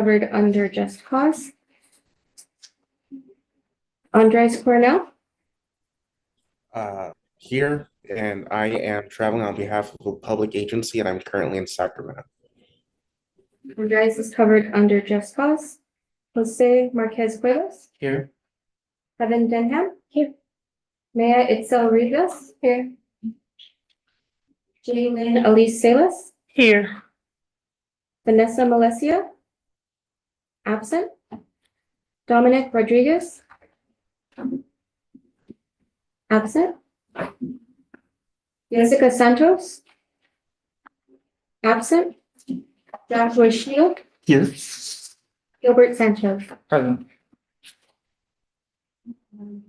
covered under Just Cause. Andres Cornell. Here, and I am traveling on behalf of a public agency, and I'm currently in Sacramento. Andres is covered under Just Cause. Jose Marquez Cuevas. Here. Kevin Denham. Here. Maya Itzel Rivas. Here. Jaylyn Elise Salas. Here. Vanessa Malesio. Absent. Dominic Rodriguez. Absent. Jessica Santos. Absent. Joshua Shield. Here. Gilbert Sanchez. Present.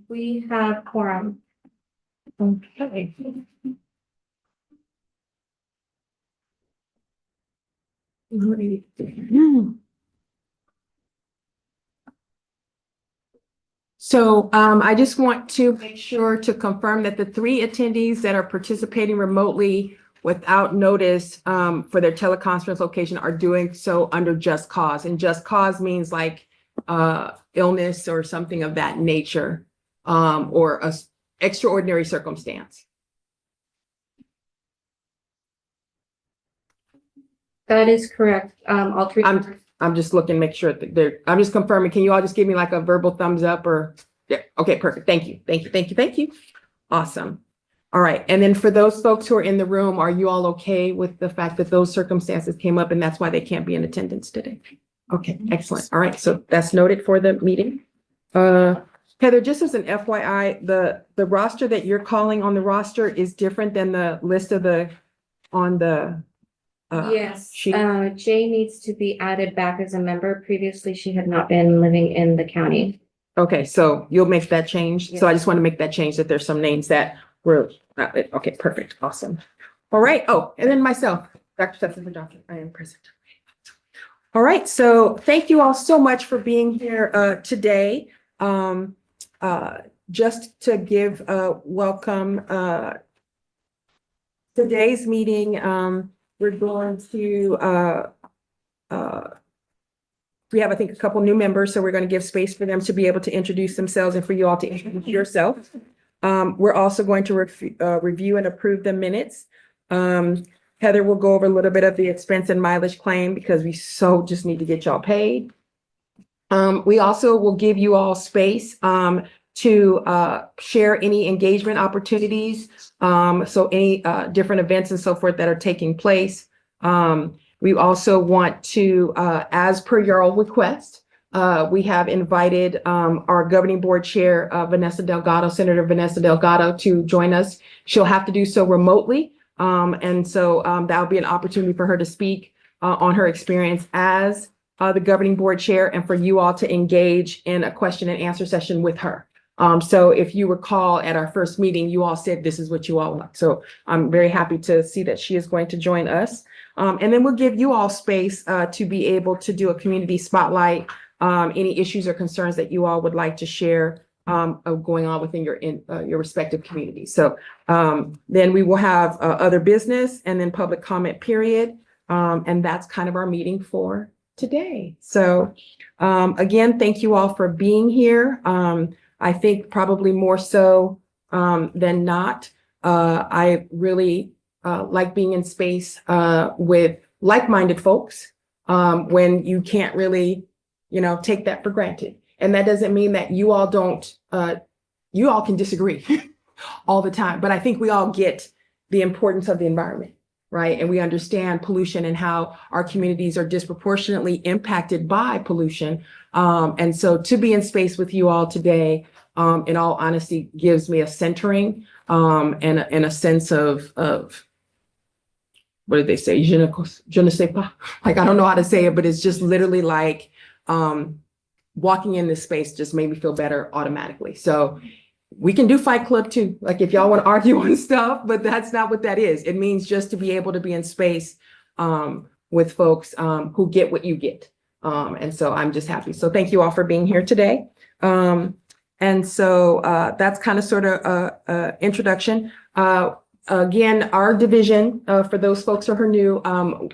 We have quorum. Okay. So I just want to make sure to confirm that the 3 attendees that are participating remotely without notice for their teleconference location are doing so under Just Cause. And Just Cause means like illness or something of that nature, or a extraordinary circumstance. That is correct. All three. I'm just looking, make sure that they're, I'm just confirming. Can you all just give me like a verbal thumbs up or, yeah, okay, perfect. Thank you. Thank you. Thank you. Thank you. Awesome. All right. And then for those folks who are in the room, are you all okay with the fact that those circumstances came up and that's why they can't be in attendance today? Okay, excellent. All right. So that's noted for the meeting. Heather, just as an FYI, the roster that you're calling on the roster is different than the list of on the Yes, sheet. Jay needs to be added back as a member. Previously, she had not been living in the county. Okay, so you'll make that change. Yes. So I just want to make that change that there's some names that were not, okay, perfect, awesome. All right. Oh, and then myself, Dr. Stephen Johnson, I am present. All right, so thank you all so much for being here today. Just to give a welcome, today's meeting, we're going to, we have, I think, a couple new members, so we're going to give space for them to be able to introduce themselves and for you all to introduce yourself. We're also going to review and approve the minutes. Heather will go over a little bit of the expense and mileage claim because we so just need to get y'all paid. We also will give you all space to share any engagement opportunities. So any different events and so forth that are taking place. We also want to, as per your old request, we have invited our governing board chair, Vanessa Delgado, Senator Vanessa Delgado, to join us. She'll have to do so remotely. And so that'll be an opportunity for her to speak on her experience as the governing board chair and for you all to engage in a question and answer session with her. So if you recall at our first meeting, you all said this is what you all want. So I'm very happy to see that she is going to join us. And then we'll give you all space to be able to do a community spotlight, any issues or concerns that you all would like to share of going on within your respective communities. So then we will have other business and then public comment period. And that's kind of our meeting for today. So again, thank you all for being here. I think probably more so than not, I really like being in space with like-minded folks when you can't really, take that for granted. And that doesn't mean that you all don't, you all can disagree all the time, but I think we all get the importance of the environment, right? And we understand pollution and how our communities are disproportionately impacted by pollution. And so to be in space with you all today, in all honesty, gives me a centering and a sense of what did they say? Je ne sais pas. Like, I don't know how to say it, but it's just literally like walking in this space just made me feel better automatically. So we can do Fight Club too. Like if y'all want to argue on stuff, but that's not what that is. It means just to be able to be in space with folks who get what you get. And so I'm just happy. So thank you all for being here today. And so that's kind of sort of introduction. Again, our division, for those folks who are new,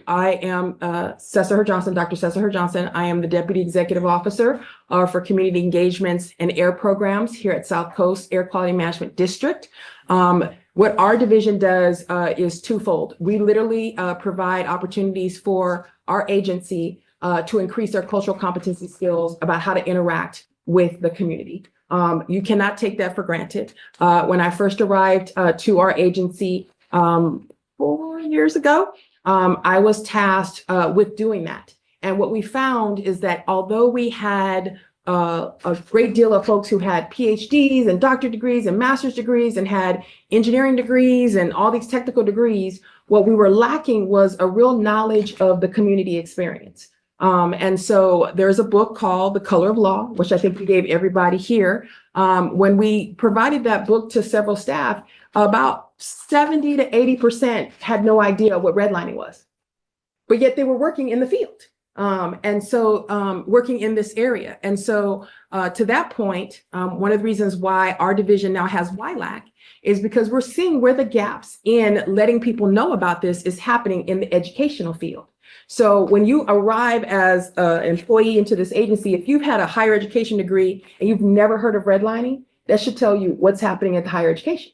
I am Cesar Johnson, Dr. Cesar Johnson. I am the Deputy Executive Officer for Community Engagements and Air Programs here at South Coast Air Quality Management District. What our division does is twofold. We literally provide opportunities for our agency to increase their cultural competency skills about how to interact with the community. You cannot take that for granted. When I first arrived to our agency 4 years ago, I was tasked with doing that. And what we found is that although we had a great deal of folks who had PhDs and doctorate degrees and master's degrees and had engineering degrees and all these technical degrees, what we were lacking was a real knowledge of the community experience. And so there's a book called The Color of Law, which I think we gave everybody here. When we provided that book to several staff, about 70 to 80% had no idea what redlining was, but yet they were working in the field. And so working in this area. And so to that point, one of the reasons why our division now has YLAC is because we're seeing where the gaps in letting people know about this is happening in the educational field. So when you arrive as an employee into this agency, if you've had a higher education degree and you've never heard of redlining, that should tell you what's happening at the higher education.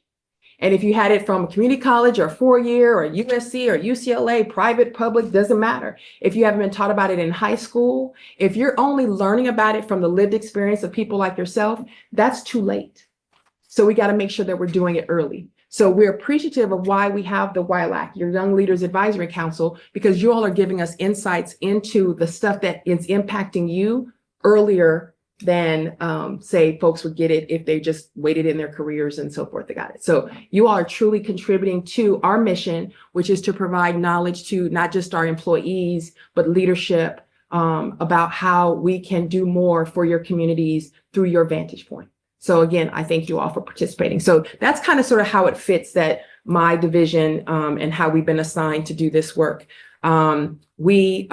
And if you had it from a community college or 4-year or USC or UCLA, private, public, doesn't matter. If you haven't been taught about it in high school, if you're only learning about it from the lived experience of people like yourself, that's too late. So we got to make sure that we're doing it early. So we're appreciative of why we have the YLAC, your Young Leaders Advisory Council, because you all are giving us insights into the stuff that is impacting you earlier than say folks would get it if they just waited in their careers and so forth. They got it. So you all are truly contributing to our mission, which is to provide knowledge to not just our employees, but leadership about how we can do more for your communities through your vantage point. So again, I thank you all for participating. So that's kind of sort of how it fits that my division and how we've been assigned to do this work. We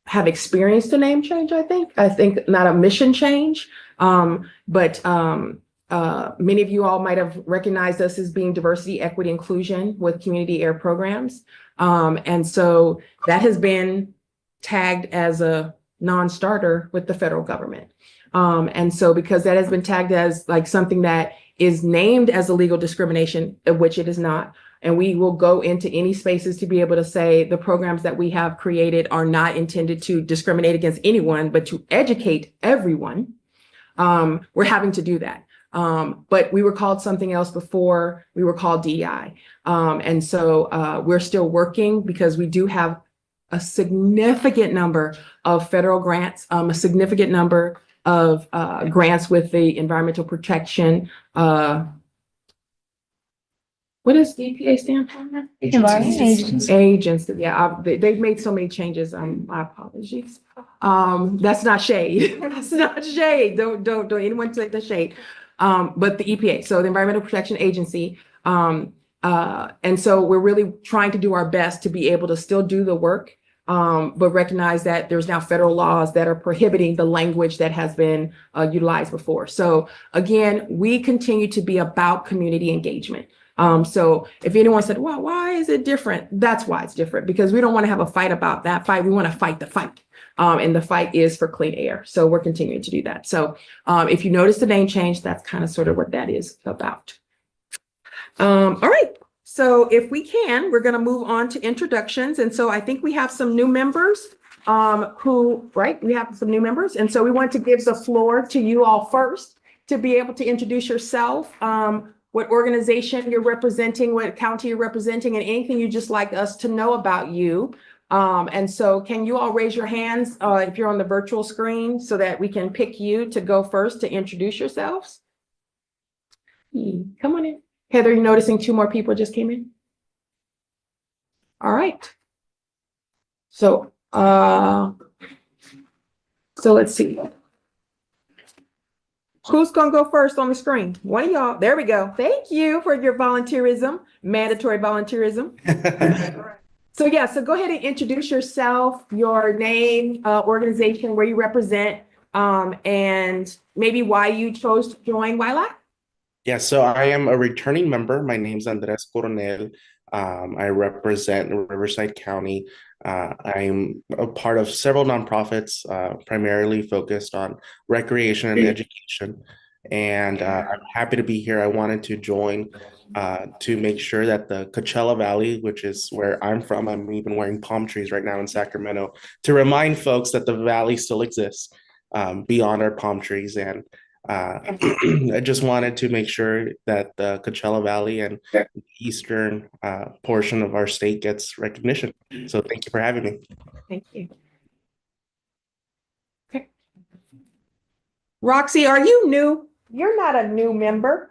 have experienced a name change, I think not a mission change, but many of you all might have recognized us as being diversity, equity, inclusion with community air programs. And so that has been tagged as a non-starter with the federal government. And so because that has been tagged as like something that is named as illegal discrimination, of which it is not, and we will go into any spaces to be able to say the programs that we have created are not intended to discriminate against anyone, but to educate everyone. We're having to do that. But we were called something else before. We were called DEI. And so we're still working because we do have a significant number of federal grants, a significant number of grants with the environmental protection. What does the EPA stand for? Environment Agency. Agency. Yeah, they've made so many changes. My apologies. That's not shade. That's not shade. Don't anyone take the shade. But the EPA, so the Environmental Protection Agency. And so we're really trying to do our best to be able to still do the work, but recognize that there's now federal laws that are prohibiting the language that has been utilized before. So again, we continue to be about community engagement. So if anyone said, well, why is it different? That's why it's different, because we don't want to have a fight about that fight. We want to fight the fight. And the fight is for clean air. So we're continuing to do that. So if you notice the name change, that's kind of sort of what that is about. All right. So if we can, we're going to move on to introductions. And so I think we have some new members we have some new members. And so we want to give the floor to you all first to be able to introduce yourself, what organization you're representing, what county you're representing, and anything you'd just like us to know about you. And so can you all raise your hands if you're on the virtual screen so that we can pick you to go first to introduce yourselves? Come on in. Heather, you noticing 2 more people just came in? All right. So, let's see. Who's going to go first on the screen? One of y'all. There we go. Thank you for your volunteerism, mandatory volunteerism. So so go ahead and introduce yourself, your name, organization, where you represent, and maybe why you chose to join YLAC. Yeah, so I am a returning member. My name's Andres Coronel. I represent Riverside County. I'm a part of several nonprofits, primarily focused on recreation and education. And I'm happy to be here. I wanted to join to make sure that the Coachella Valley, which is where I'm from, I'm even wearing palm trees right now in Sacramento, to remind folks that the valley still exists beyond our palm trees. And I just wanted to make sure that the Coachella Valley and eastern portion of our state gets recognition. So thank you for having me. Thank you. Okay. Roxy, are you new? You're not a new member.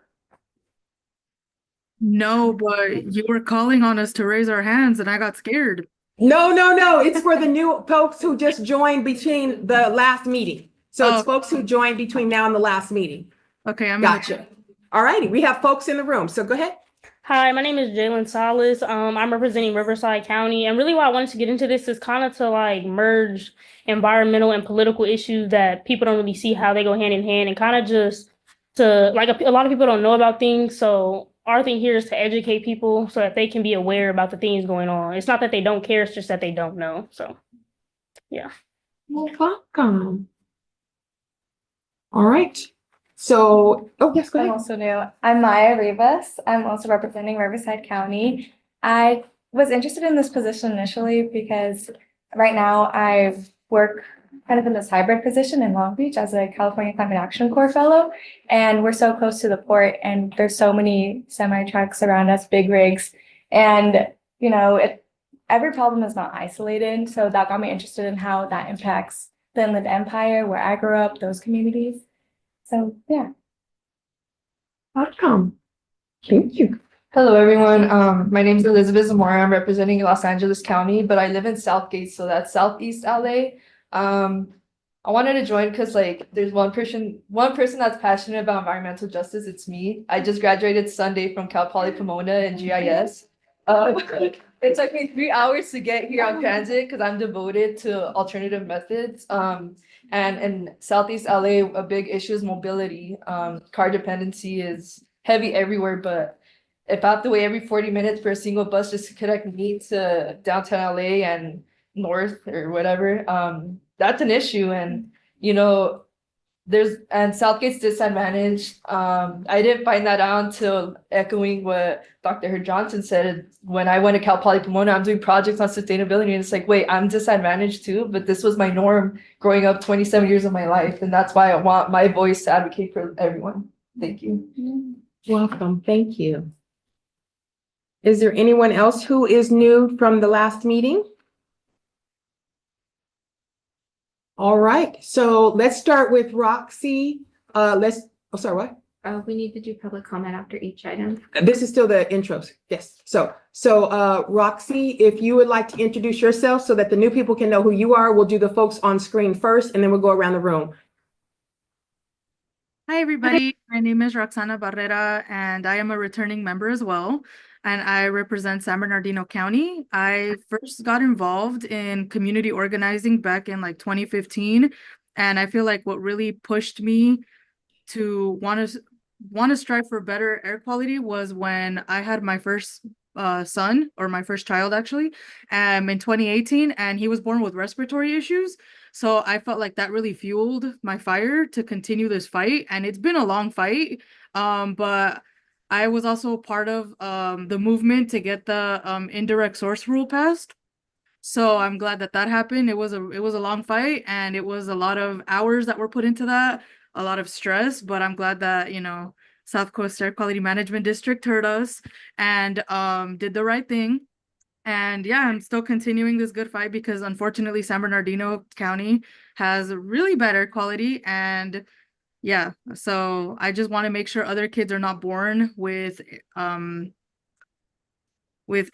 No, but you were calling on us to raise our hands and I got scared. No. It's for the new folks who just joined between the last meeting. So it's Oh. folks who joined between now and the last meeting. Okay, I'm Gotcha. All righty, we have folks in the room, so go ahead. Hi, my name is Jalen Salas. I'm representing Riverside County, and really why I wanted to get into this is kind of to like merge environmental and political issues that people don't really see how they go hand in hand, and kind of just to like a lot of people don't know about things. So our thing here is to educate people so that they can be aware about the things going on. It's not that they don't care; it's just that they don't know. So, yeah. Welcome. All right. So, oh, yes, go I'm ahead. also new. I'm Maya Rivas. I'm also representing Riverside County. I was interested in this position initially because right now I work kind of in this hybrid position in Long Beach as a California Climate Action Corps fellow. And we're so close to the port and there's so many semi trucks around us, big rigs. And, every problem is not isolated. So that got me interested in how that impacts the Inland Empire, where I grew up, those communities. So, yeah. Welcome. Thank you. Hello, everyone. My name is Elizabeth Zamora. I'm representing Los Angeles County, but I live in Southgate, so that's Southeast LA. I wanted to join because there's one person that's passionate about environmental justice. It's me. I just graduated Sunday from Cal Poly Pomona in GIS. It took me 3 hours to get here on transit because I'm devoted to alternative methods. And in Southeast LA, a big issue is mobility. Car dependency is heavy everywhere, but if I have to wait every 40 minutes for a single bus just to connect me to downtown LA and north or whatever, that's an issue. And Southgate's disadvantaged. I didn't find that out until echoing what Dr. Herr Johnson said. When I went to Cal Poly Pomona, I'm doing projects on sustainability, and it's like, wait, I'm disadvantaged too, but this was my norm growing up 27 years of my life, and that's why I want my voice to advocate for everyone. Thank you. Welcome. Thank you. Is there anyone else who is new from the last meeting? All right, so let's start with Roxy. Sorry, what? We need to do public comment after each item. This is still the intros. Yes. So Roxy, if you would like to introduce yourself so that the new people can know who you are, we'll do the folks on screen first, and then we'll go around the room. Hi, everybody. My name is Roxana Barrera, and I am a returning member as well. And I represent San Bernardino County. I first got involved in community organizing back in 2015. And I feel like what really pushed me to want to strive for better air quality was when I had my first son, or my first child actually, in 2018, and he was born with respiratory issues. So I felt like that really fueled my fire to continue this fight. And it's been a long fight, but I was also part of the movement to get the indirect source rule passed. So I'm glad that happened. It was a long fight, and it was a lot of hours that were put into that, a lot of stress, but I'm glad that, South Coast Air Quality Management District heard us and did the right thing. And yeah, I'm still continuing this good fight because unfortunately San Bernardino County has really bad air quality. And yeah, so I just want to make sure other kids are not born with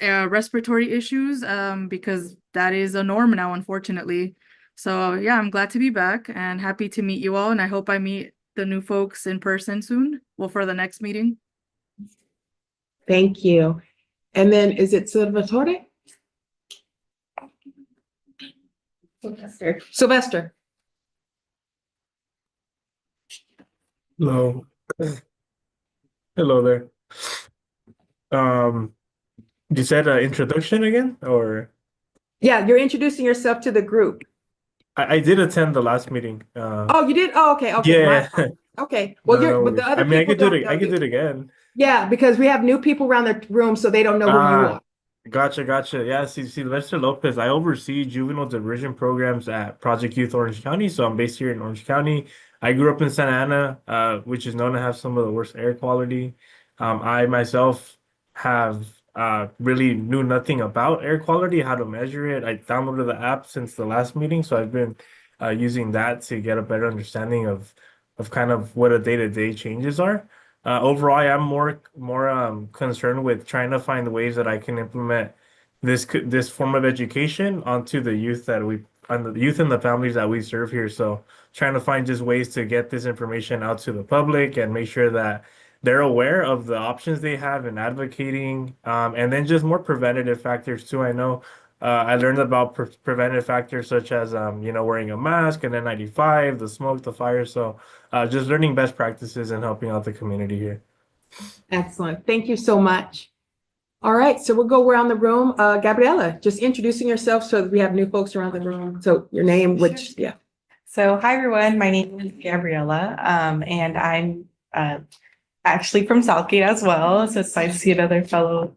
respiratory issues, because that is a norm now, unfortunately. So yeah, I'm glad to be back and happy to meet you all. And I hope I meet the new folks in person soon. Well, for the next meeting. Thank you. And then is it Salvatore? Sylvester. Hello. Hello there. Um, you said introduction again, or Yeah, you're introducing yourself to the group. I did attend the last meeting. Oh, you did? Oh, okay, okay. Yeah, Okay, well, no, no but the worries. I other mean, I people could do don't it. know I could you. do it again. Yeah, because we have new people around the room, so they don't know who you Ah, are. gotcha, gotcha. Yeah, see, Lester Lopez. I oversee juvenile diversion programs at Project Youth Orange County. So I'm based here in Orange County. I grew up in Santa Ana, which is known to have some of the worst air quality. I myself have really knew nothing about air quality, how to measure it. I downloaded the app since the last meeting, so I've been using that to get a better understanding of kind of what a day-to-day changes are. Overall, I am more concerned with trying to find ways that I can implement this form of education onto the youth that we on the youth and the families that we serve here. So trying to find just ways to get this information out to the public and make sure that they're aware of the options they have in advocating, and then just more preventative factors too. I know I learned about preventative factors such as wearing a mask and N95, the smoke, the fire. So just learning best practices and helping out the community here. Excellent. Thank you so much. All right, so we'll go around the room. Gabriella, just introducing yourself so that we have new folks around the room. So your name, which, yeah. So, hi everyone, my name is Gabriella, and I'm actually from Southgate as well. So it's nice to see another fellow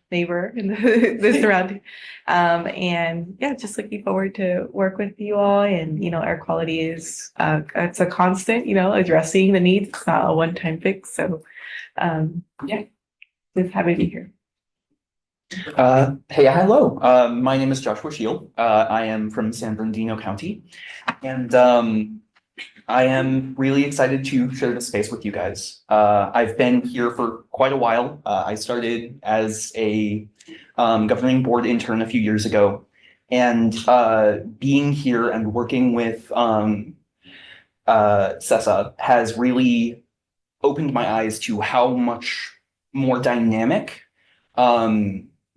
neighbor in the surrounding. And yeah, just looking forward to work with you all. And air quality is it's a constant. Addressing the needs. It's not a one-time fix. So yeah, just happy to be here. Hey, hello. My name is Joshua Shield. I am from San Bernardino County, and I am really excited to share this space with you guys. I've been here for quite a while. I started as a governing board intern a few years ago, and being here and working with CESA has really opened my eyes to how much more dynamic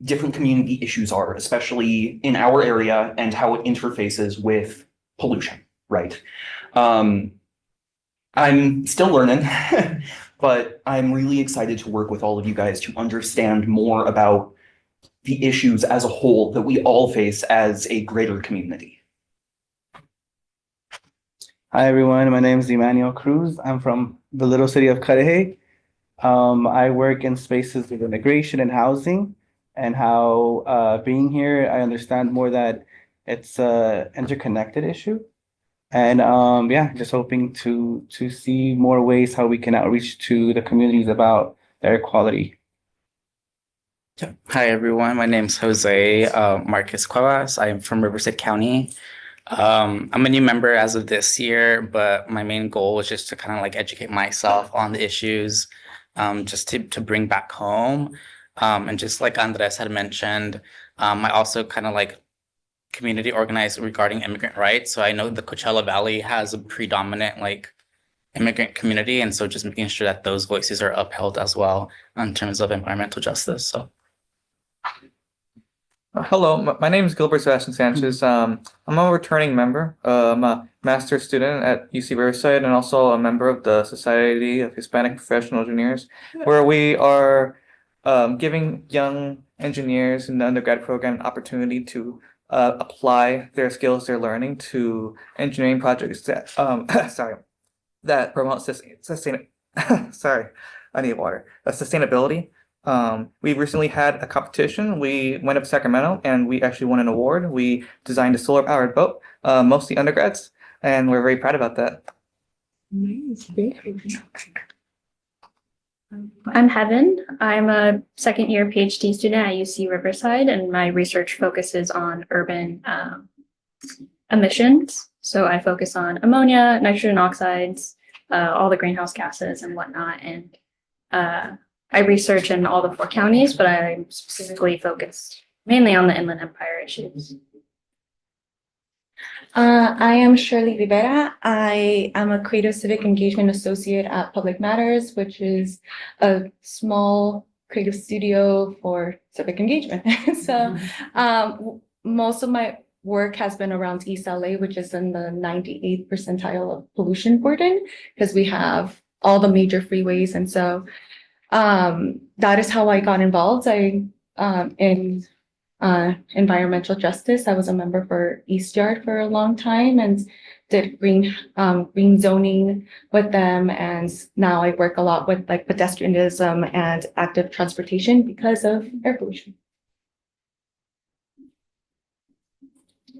different community issues are, especially in our area, and how it interfaces with pollution, right? I'm still learning, but I'm really excited to work with all of you guys to understand more about the issues as a whole that we all face as a greater community. Hi, everyone. My name is Emmanuel Cruz. I'm from the little city of Cudahy. I work in spaces of immigration and housing, and how being here, I understand more that it's an interconnected issue. And yeah, just hoping to see more ways how we can outreach to the communities about air quality. Hi, everyone. My name is Jose Marquez Cuevas. I am from Riverside County. I'm a new member as of this year, but my main goal is just to kind of like educate myself on the issues, just to bring back home. And just like Andres had mentioned, I also kind of like community organized regarding immigrant rights. So I know the Coachella Valley has a predominant like immigrant community, and so just making sure that those voices are upheld as well in terms of environmental justice. So. Hello, my name is Gilbert Sebastian Sanchez. I'm a returning member. I'm a master's student at UC Riverside and also a member of the Society of Hispanic Professional Engineers, where we are giving young engineers in the undergrad program an opportunity to apply their skills they're learning to engineering projects that that promote sustainability. We recently had a competition. We went up to Sacramento and we actually won an award. We designed a solar powered boat, mostly undergrads, and we're very proud about that. I'm Heaven. I'm a second year PhD student at UC Riverside, and my research focuses on urban emissions. So I focus on ammonia, nitrogen oxides, all the greenhouse gases and whatnot. And I research in all the 4 counties, but I'm specifically focused mainly on the Inland Empire issues. I am Shirley Rivera. I am a creative civic engagement associate at Public Matters, which is a small creative studio for civic engagement. So most of my work has been around East LA, which is in the 98th percentile of pollution burden, because we have all the major freeways. And so That is how I got involved. In environmental justice. I was a member for East Yard for a long time and did green zoning with them. And now I work a lot with like pedestrianism and active transportation because of air pollution.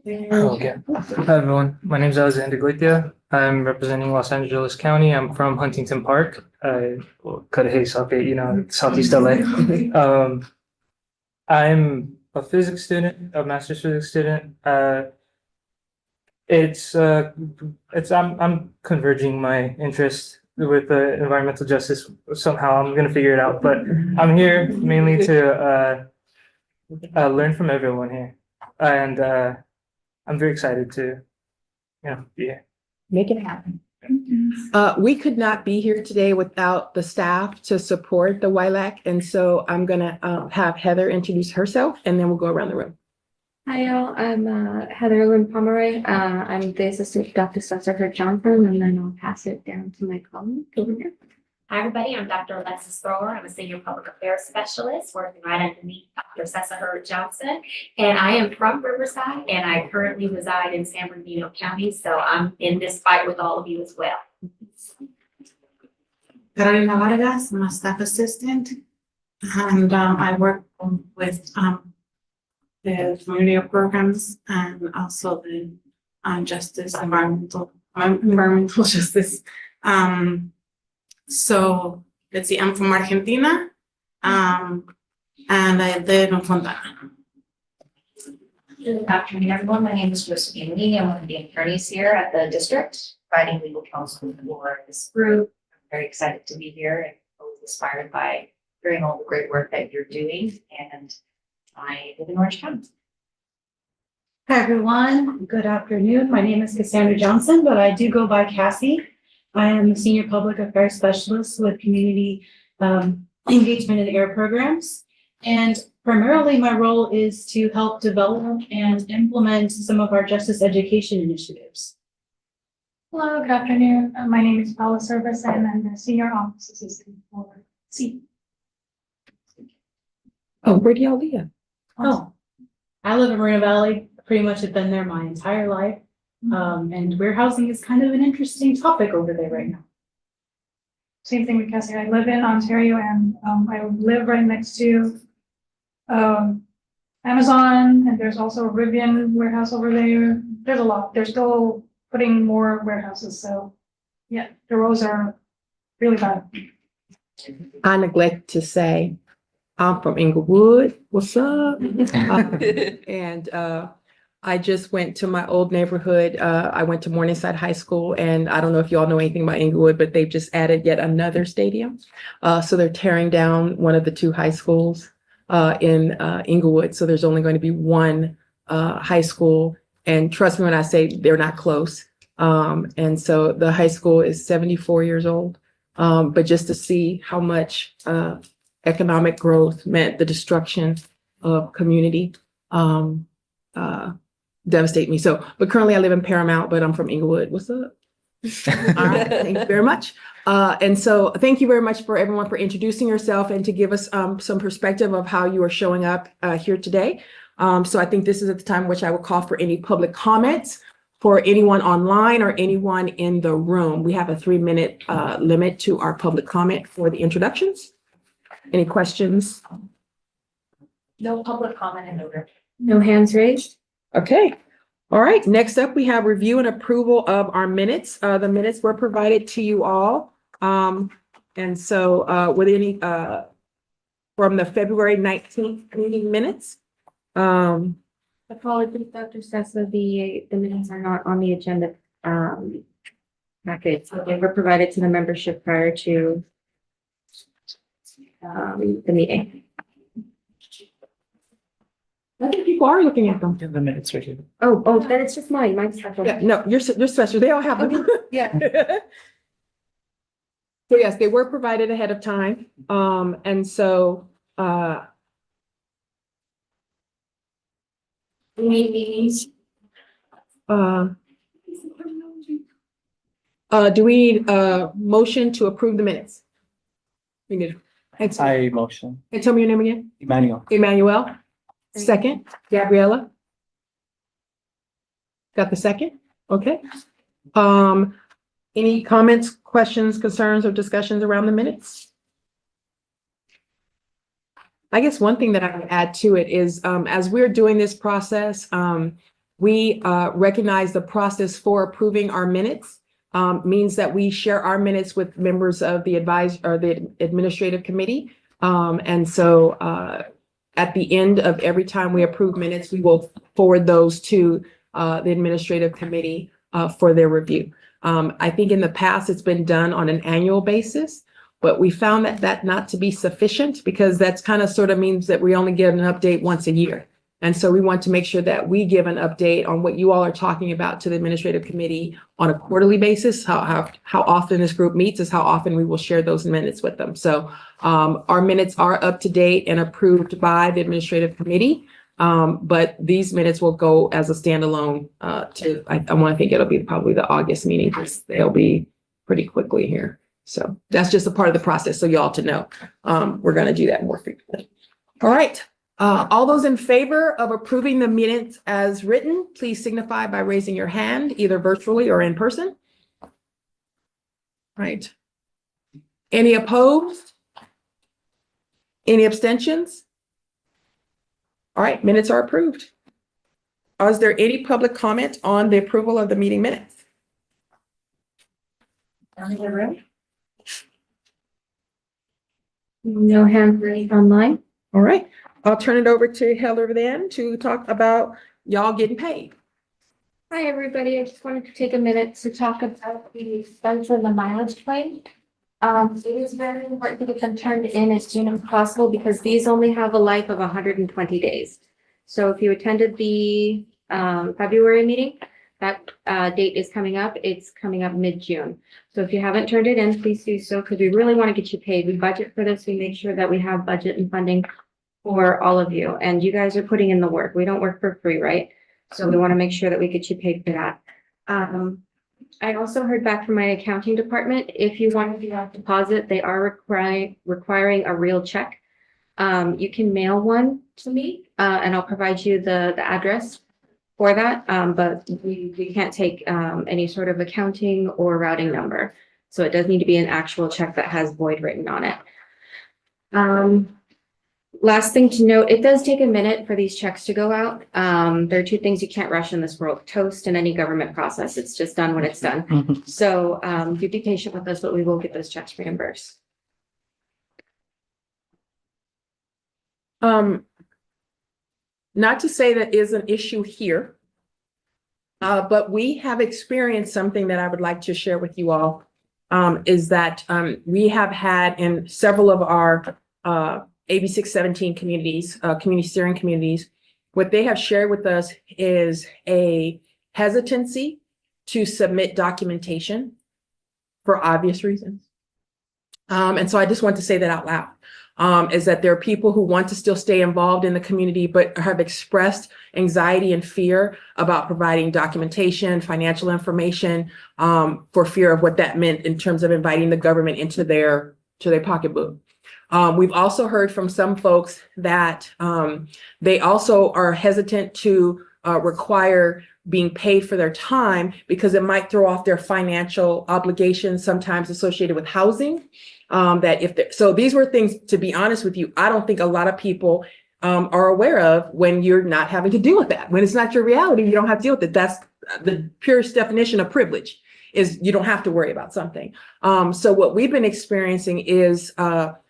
Okay. Hi, everyone. My name is Alexander Goitia. I'm representing Los Angeles County. I'm from Huntington Park. Cudahy, Southgate, Southeast LA. I'm a physics student, a master's physics student. I'm converging my interest with environmental justice somehow. I'm gonna figure it out, but I'm here mainly to learn from everyone here, and I'm very excited to, be here. Make it happen. We could not be here today without the staff to support the YLAC, and so I'm gonna have Heather introduce herself, and then we'll go around the room. Hi, y'all. I'm Heather Lynn Pomeroy. I'm the assistant to Dr. Cesar Johnson, and then I'll pass it down to my colleague over here. Hi, everybody. I'm Dr. Alexis Thrower. I'm a senior public affairs specialist working right underneath Dr. Cesar Johnson. And I am from Riverside, and I currently reside in San Bernardino County. So I'm in this fight with all of you as well. Carolina Vargas, I'm a staff assistant, and I work with the community programs and also the environmental justice. So let's see, I'm from Argentina, and I live in Fontana. Good afternoon, everyone. My name is Josephine Lee. I'm one of the attorneys here at the district, providing legal counsel for this group. I'm very excited to be here and inspired by hearing all the great work that you're doing. And I live in Orange County. Hi, everyone. Good afternoon. My name is Cassandra Johnson, but I do go by Cassie. I am a senior public affairs specialist with community engagement and air programs. And primarily my role is to help develop and implement some of our justice education initiatives. Hello, good afternoon. My name is Paula Service and I'm the senior office assistant for C. Oh, where do y'all live? Oh, I live in Moreno Valley. Pretty much have been there my entire life. And warehousing is kind of an interesting topic over there right now. Same thing with Cassie. I live in Ontario and I live right next to Amazon, and there's also a Rivian warehouse over there. There's a lot. They're still putting more warehouses. So yeah, the roads are really bad. I neglect to say, I'm from Inglewood. What's up? And I just went to my old neighborhood. I went to Morningside High School, and I don't know if you all know anything about Inglewood, but they've just added yet another stadium. So they're tearing down one of the two high schools in Inglewood. So there's only going to be one high school. And trust me when I say they're not close. And so the high school is 74 years old. But just to see how much economic growth meant the destruction of community devastate me. So, but currently I live in Paramount, but I'm from Inglewood. What's up? All right, thank you very much. And so thank you very much for everyone for introducing yourself and to give us some perspective of how you are showing up here today. So I think this is at the time which I will call for any public comments for anyone online or anyone in the room. We have a 3-minute limit to our public comment for the introductions. Any questions? No public comment in the room. No hands raised. Okay. All right. Next up, we have review and approval of our minutes. The minutes were provided to you all. And so with any from the February 19th meeting minutes. Apologies, Dr. Sessa, the minutes are not on the agenda packet. So they were provided to the membership prior to the meeting. I think people are looking at them. Yeah, the minutes right here. Oh, then it's just mine. Mine's special. Yeah, no, you're special. They all have them. Yeah. So yes, they were provided ahead of time. And so meetings. Do we need a motion to approve the minutes? We need I motion. And tell me your name again. Emmanuel. Emmanuel. Second, Gabriella. Got the second? Okay. Any comments, questions, concerns, or discussions around the minutes? I guess one thing that I would add to it is, as we're doing this process, we recognize the process for approving our minutes means that we share our minutes with members of the the administrative committee. And so at the end of every time we approve minutes, we will forward those to the administrative committee for their review. I think in the past it's been done on an annual basis, but we found that not to be sufficient because that's kind of sort of means that we only get an update once a year. And so we want to make sure that we give an update on what you all are talking about to the administrative committee on a quarterly basis. How often this group meets is how often we will share those minutes with them. So our minutes are up to date and approved by the administrative committee. But these minutes will go as a standalone I want to think it'll be probably the August meeting because they'll be pretty quickly here. So that's just a part of the process. So y'all to know, we're going to do that more frequently. All right. All those in favor of approving the minutes as written, please signify by raising your hand, either virtually or in person. Right. Any opposed? Any abstentions? All right, minutes are approved. Is there any public comment on the approval of the meeting minutes? No hands raised online. All right, I'll turn it over to Heather then to talk about y'all getting paid. Hi, everybody. I just wanted to take a minute to talk about the expense and the mileage claim. It is very important to get them turned in as soon as possible because these only have a life of 120 days. So if you attended the February meeting, that date is coming up. It's coming up mid-June. So if you haven't turned it in, please do so because we really want to get you paid. We budget for this. We make sure that we have budget and funding for all of you. And you guys are putting in the work. We don't work for free, right? So we want to make sure that we get you paid for that. I also heard back from my accounting department. If you want to do that deposit, they are requiring a real check. You can mail one to me and I'll provide you the address for that. But we can't take any sort of accounting or routing number. So it does need to be an actual check that has void written on it. Last thing to note, it does take a minute for these checks to go out. There are two things you can't rush in this world, toast and any government process. It's just done when it's done. So do be patient with us, but we will get those checks reimbursed. Not to say that is an issue here, but we have experienced something that I would like to share with you all, is that we have had in several of our AB 617 communities, community steering communities, what they have shared with us is a hesitancy to submit documentation for obvious reasons. And so I just want to say that out loud, is that there are people who want to still stay involved in the community, but have expressed anxiety and fear about providing documentation, financial information, for fear of what that meant in terms of inviting the government into their pocketbook. We've also heard from some folks that they also are hesitant to require being paid for their time because it might throw off their financial obligations, sometimes associated with housing. So these were things, to be honest with you, I don't think a lot of people are aware of when you're not having to deal with that. When it's not your reality, you don't have to deal with it. That's the purest definition of privilege, is you don't have to worry about something. So what we've been experiencing is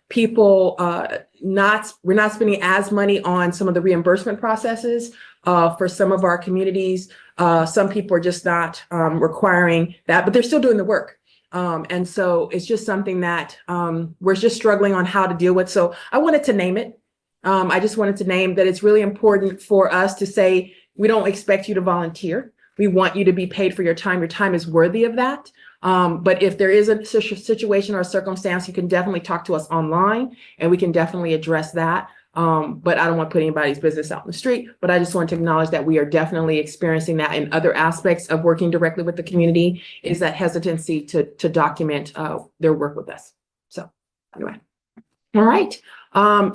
people we're not spending as money on some of the reimbursement processes for some of our communities. Some people are just not requiring that, but they're still doing the work. And so it's just something that we're just struggling on how to deal with. So I wanted to name it. I just wanted to name that it's really important for us to say, we don't expect you to volunteer. We want you to be paid for your time. Your time is worthy of that. But if there is a situation or a circumstance, you can definitely talk to us online and we can definitely address that. But I don't want to put anybody's business out in the street, but I just want to acknowledge that we are definitely experiencing that in other aspects of working directly with the community, is that hesitancy to document their work with us. So anyway. All right.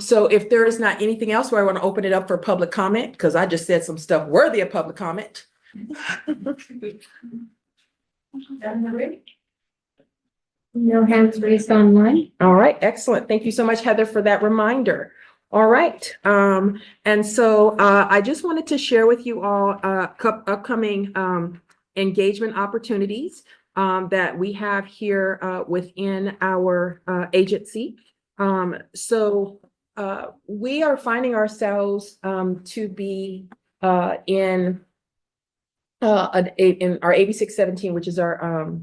So if there is not anything else where I want to open it up for public comment, because I just said some stuff worthy of public comment. No hands raised online. All right, excellent. Thank you so much, Heather, for that reminder. All right. And so I just wanted to share with you all upcoming engagement opportunities that we have here within our agency. So we are finding ourselves to be in our AB 617, which is our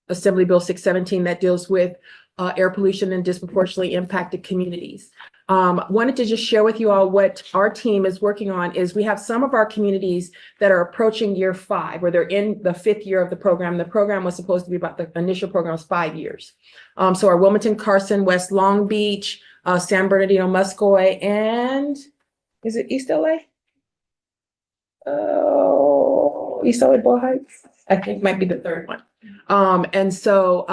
Assembly Bill 617 that deals with air pollution in disproportionately impacted communities. Wanted to just share with you all what our team is working on is we have some of our communities that are approaching year 5, where they're in the 5th year of the program. The program was supposed to be about, the initial program was 5 years. So our Wilmington, Carson, West Long Beach, San Bernardino, Muscoy, and is it East LA? Oh, East LA, Boyle Heights? I think might be the 3rd one. And so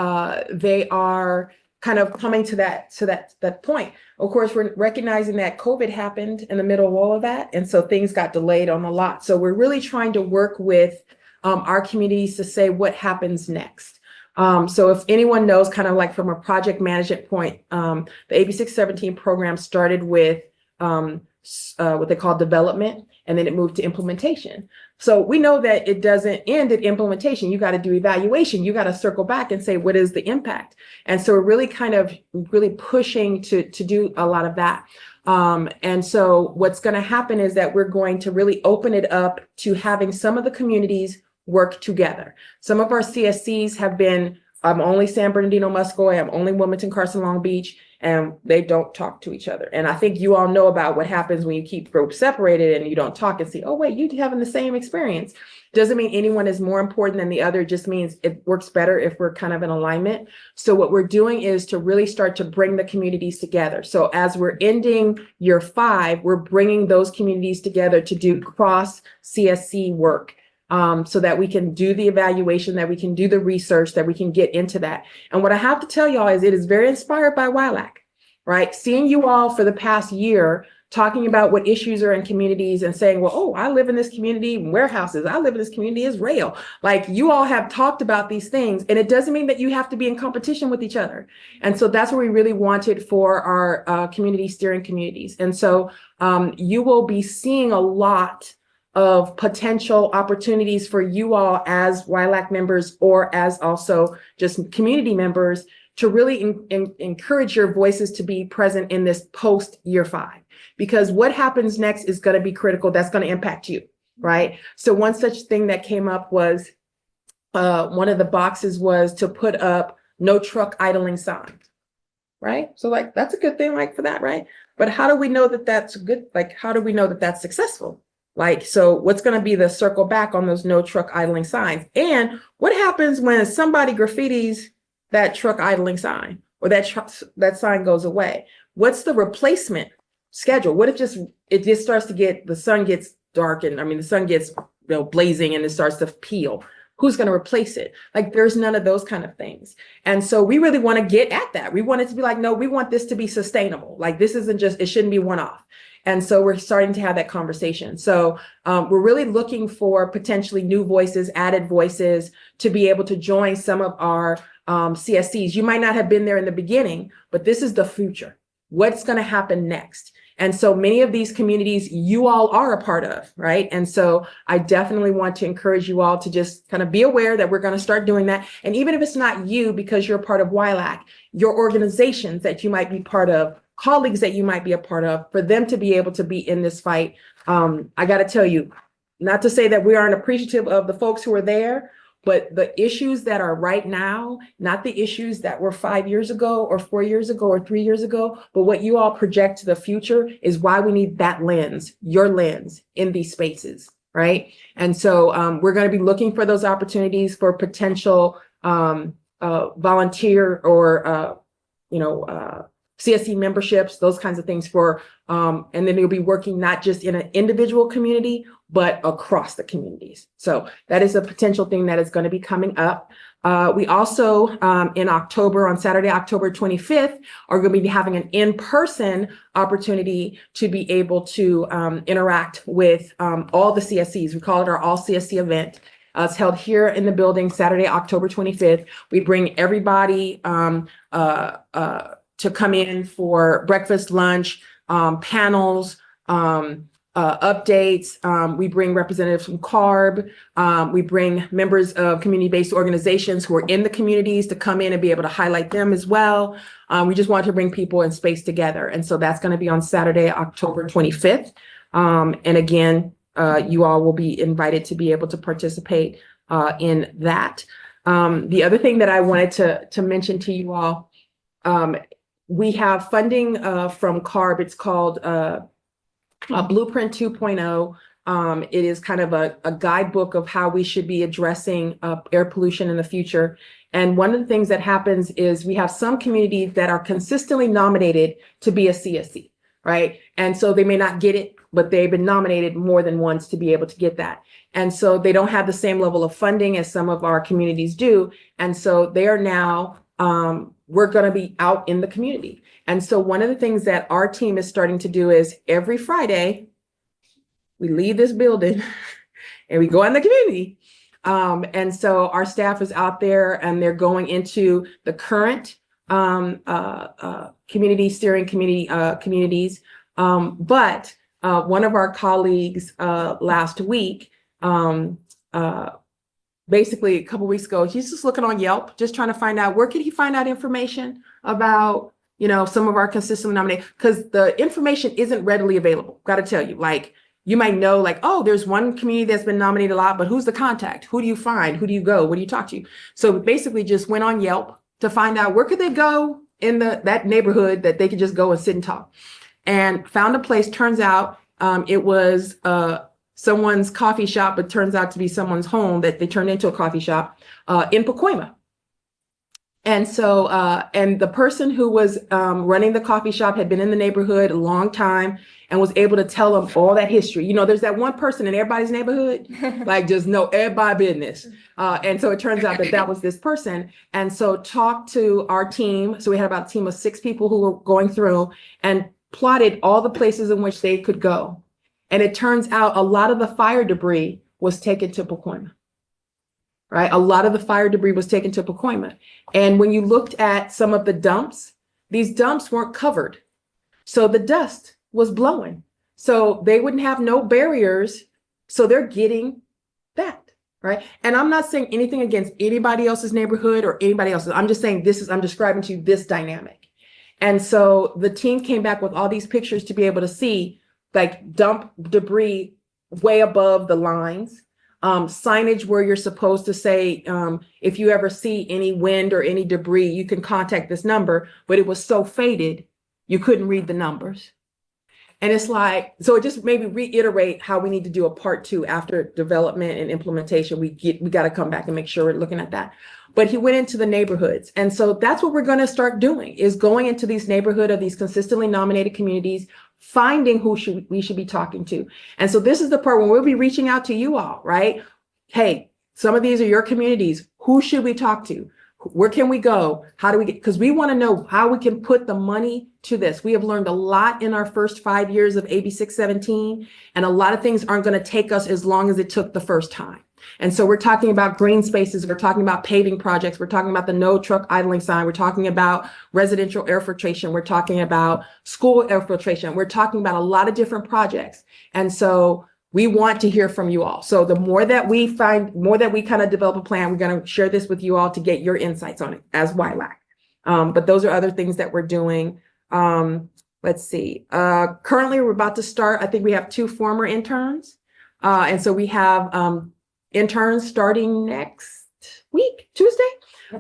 they are kind of coming to that point. Of course, we're recognizing that COVID happened in the middle of all of that. And so things got delayed on a lot. So we're really trying to work with our communities to say what happens next. So if anyone knows, kind of like from a project management point, the AB 617 program started with what they call development, and then it moved to implementation. So we know that it doesn't end at implementation. You got to do evaluation. You got to circle back and say, what is the impact? And so we're really kind of really pushing to do a lot of that. And so what's going to happen is that we're going to really open it up to having some of the communities work together. Some of our CSCs have been, I'm only San Bernardino, Muscoy, I'm only Wilmington, Carson, Long Beach, and they don't talk to each other. And I think you all know about what happens when you keep groups separated and you don't talk and see, oh, wait, you having the same experience. Doesn't mean anyone is more important than the other. It just means it works better if we're kind of in alignment. So what we're doing is to really start to bring the communities together. So as we're ending year 5, we're bringing those communities together to do cross CSC work. So that we can do the evaluation, that we can do the research, that we can get into that. And what I have to tell y'all is it is very inspired by YLAC, right? Seeing you all for the past year talking about what issues are in communities and saying, well, oh, I live in this community, warehouses, I live in this community, Israel. Like you all have talked about these things, and it doesn't mean that you have to be in competition with each other. And so that's what we really wanted for our community steering communities. And so you will be seeing a lot of potential opportunities for you all as YLAC members or as also just community members to really encourage your voices to be present in this post year 5, because what happens next is going to be critical. That's going to impact you, right? So one such thing that came up was one of the boxes was to put up no truck idling signs, right? So like, that's a good thing, like for that, right? But how do we know that that's good? Like, how do we know that that's successful? Like, so what's going to be the circle back on those no truck idling signs? And what happens when somebody graffitis that truck idling sign or that sign goes away? What's the replacement schedule? What if it just starts to get, the sun gets dark and the sun gets blazing and it starts to peel? Who's going to replace it? Like there's none of those kind of things. And so we really want to get at that. We want it to be like, no, we want this to be sustainable. Like this isn't just, it shouldn't be one off. And so we're starting to have that conversation. So we're really looking for potentially new voices, added voices to be able to join some of our CSCs. You might not have been there in the beginning, but this is the future. What's going to happen next? And so many of these communities you all are a part of, right? And so I definitely want to encourage you all to just kind of be aware that we're going to start doing that. And even if it's not you, because you're a part of YLAC, your organizations that you might be part of, colleagues that you might be a part of, for them to be able to be in this fight. I got to tell you, not to say that we aren't appreciative of the folks who are there, but the issues that are right now, not the issues that were 5 years ago or 4 years ago or 3 years ago, but what you all project to the future is why we need that lens, your lens in these spaces, right? And so we're going to be looking for those opportunities for potential volunteer or, CSC memberships, those kinds of things for, and then you'll be working not just in an individual community, but across the communities. So that is a potential thing that is going to be coming up. We also, in October, on Saturday, October 25th, are going to be having an in-person opportunity to be able to interact with all the CSCs. We call it our All CSC event. It's held here in the building Saturday, October 25th. We bring everybody to come in for breakfast, lunch, panels, updates. We bring representatives from CARB. We bring members of community-based organizations who are in the communities to come in and be able to highlight them as well. We just want to bring people in space together. And so that's going to be on Saturday, October 25th. And again, you all will be invited to be able to participate in that. The other thing that I wanted to mention to you all, we have funding from CARB. It's called Blueprint 2.0. It is kind of a guidebook of how we should be addressing air pollution in the future. And one of the things that happens is we have some communities that are consistently nominated to be a CSC, right? And so they may not get it, but they've been nominated more than once to be able to get that. And so they don't have the same level of funding as some of our communities do. And so they are now, we're going to be out in the community. And so one of the things that our team is starting to do is every Friday, we leave this building and we go in the community. And so our staff is out there and they're going into the current community steering communities. But one of our colleagues last week, basically a couple weeks ago, he's just looking on Yelp, just trying to find out where could he find out information about, you know, some of our consistently nominated, because the information isn't readily available. Got to tell you, like, you might know, like, oh, there's one community that's been nominated a lot, but who's the contact? Who do you find? Who do you go? What do you talk to? So basically just went on Yelp to find out where could they go in that neighborhood that they could just go and sit and talk, and found a place. Turns out it was someone's coffee shop, but turns out to be someone's home that they turned into a coffee shop in Pacoima. And so, and the person who was running the coffee shop had been in the neighborhood a long time and was able to tell them all that history. You know, there's that one person in everybody's neighborhood, like just know everybody's business. And so it turns out that was this person. And so talked to our team. So we had about a team of 6 people who were going through and plotted all the places in which they could go. And it turns out a lot of the fire debris was taken to Pacoima. Right? A lot of the fire debris was taken to Pacoima. And when you looked at some of the dumps, these dumps weren't covered. So the dust was blowing. So they wouldn't have no barriers. So they're getting that, right? And I'm not saying anything against anybody else's neighborhood or anybody else's. I'm just saying I'm describing to you this dynamic. And so the team came back with all these pictures to be able to see, like, dump debris way above the lines. Signage where you're supposed to say, if you ever see any wind or any debris, you can contact this number, but it was so faded, you couldn't read the numbers. And it's like, so it just maybe reiterate how we need to do a part 2 after development and implementation. We got to come back and make sure we're looking at that. But he went into the neighborhoods. And so that's what we're going to start doing, is going into these neighborhood of these consistently nominated communities, finding who we should be talking to. And so this is the part when we'll be reaching out to you all, right? Hey, some of these are your communities. Who should we talk to? Where can we go? How do we get, because we want to know how we can put the money to this. We have learned a lot in our first 5 years of AB 617, and a lot of things aren't going to take us as long as it took the first time. And so we're talking about green spaces. We're talking about paving projects. We're talking about the no truck idling sign. We're talking about residential air filtration. We're talking about school air filtration. We're talking about a lot of different projects. And so we want to hear from you all. So the more that we find, more that we kind of develop a plan, we're going to share this with you all to get your insights on it as YLAC. But those are other things that we're doing. Let's see. Currently, we're about to start. I think we have 2 former interns. And so we have interns starting next week, Tuesday.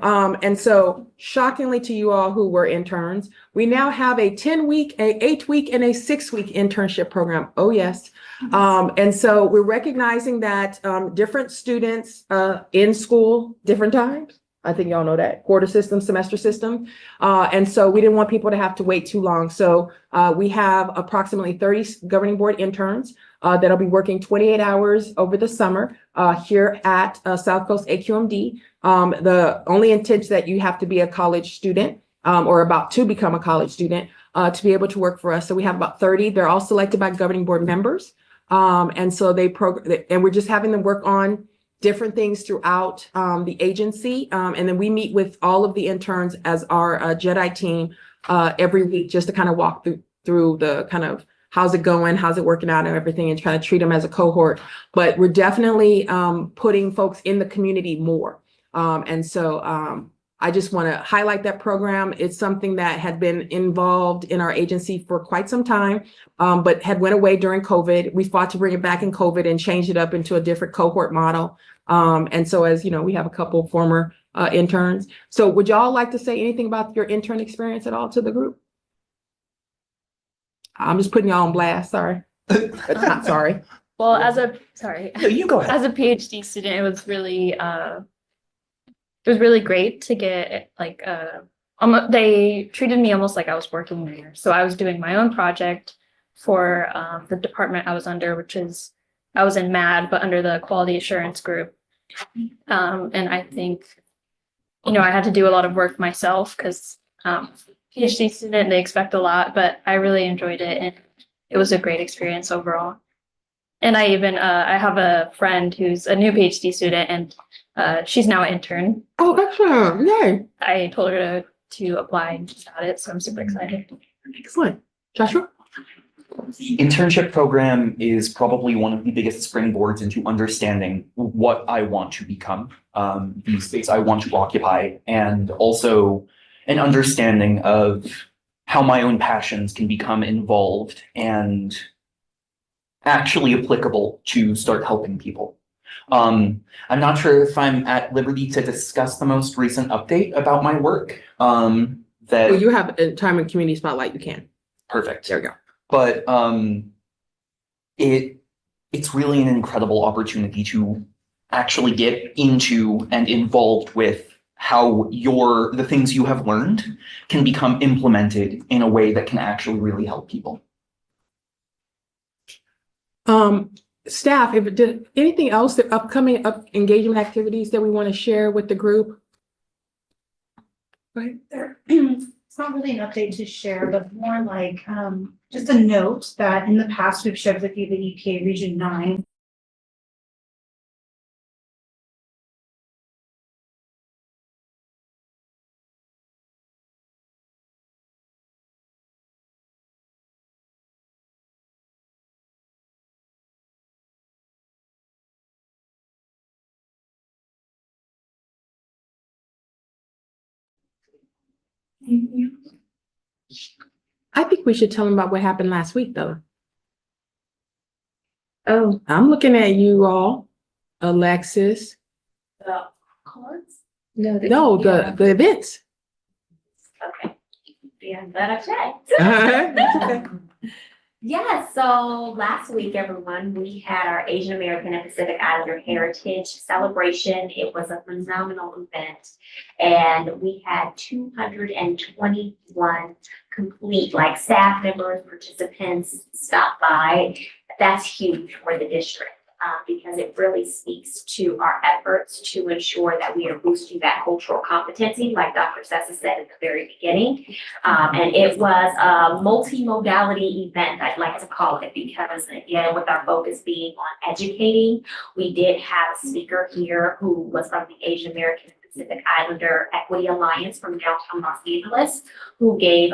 And so shockingly to you all who were interns, we now have a 10-week, a 8-week, and a 6-week internship program. Oh, yes. And so we're recognizing that different students in school, different times, I think y'all know that quarter system, semester system. And so we didn't want people to have to wait too long. So we have approximately 30 governing board interns that'll be working 28 hours over the summer here at South Coast AQMD. The only intent that you have to be a college student or about to become a college student to be able to work for us. So we have about 30. They're all selected by governing board members. And so and we're just having them work on different things throughout the agency. And then we meet with all of the interns as our JEDI team every week just to kind of walk through the kind of how's it going, how's it working out and everything, and kind of treat them as a cohort. But we're definitely putting folks in the community more. And so I just want to highlight that program. It's something that had been involved in our agency for quite some time, but had went away during COVID. We fought to bring it back in COVID and change it up into a different cohort model. And so as you know, we have a couple former interns. So would y'all like to say anything about your intern experience at all to the group? I'm just putting y'all on blast, sorry. Not sorry. Well, sorry. No, you go ahead. As a PhD student, it was really great to get like they treated me almost like I was working there. So I was doing my own project for the department I was under, which is I was in MAD, but under the quality assurance group. And I think, I had to do a lot of work myself because PhD student, they expect a lot, but I really enjoyed it and it was a great experience overall. And I even I have a friend who's a new PhD student and she's now an intern. Oh, excellent. Yay. I told her to apply and she got it, so I'm super excited. Excellent. Joshua? The internship program is probably one of the biggest springboards into understanding what I want to become, the space I want to occupy, and also an understanding of how my own passions can become involved and actually applicable to start helping people. I'm not sure if I'm at liberty to discuss the most recent update about my work. Well, you have a time and community spotlight, you can. Perfect. There we go. But it's really an incredible opportunity to actually get into and involved with how the things you have learned can become implemented in a way that can actually really help people. Staff, if did anything else, the upcoming engagement activities that we want to share with the group? Right there. It's not really an update to share, but more like just a note that in the past we've shared with you the EPA Region 9. I think we should tell them about what happened last week, though. Oh, I'm looking at you all, Alexis. The cards? No, the events. Okay. Yeah, I'm glad I checked. That's okay. Yeah, so last week, everyone, we had our Asian American and Pacific Islander Heritage Celebration. It was a phenomenal event. And we had 221 complete, like staff members, participants stop by. That's huge for the district. Because it really speaks to our efforts to ensure that we are boosting that cultural competency, like Dr. Sessa said at the very beginning. And it was a multi-modality event, I'd like to call it, because again, with our focus being on educating, we did have a speaker here who was from the Asian American Pacific Islander Equity Alliance from downtown Los Angeles, who gave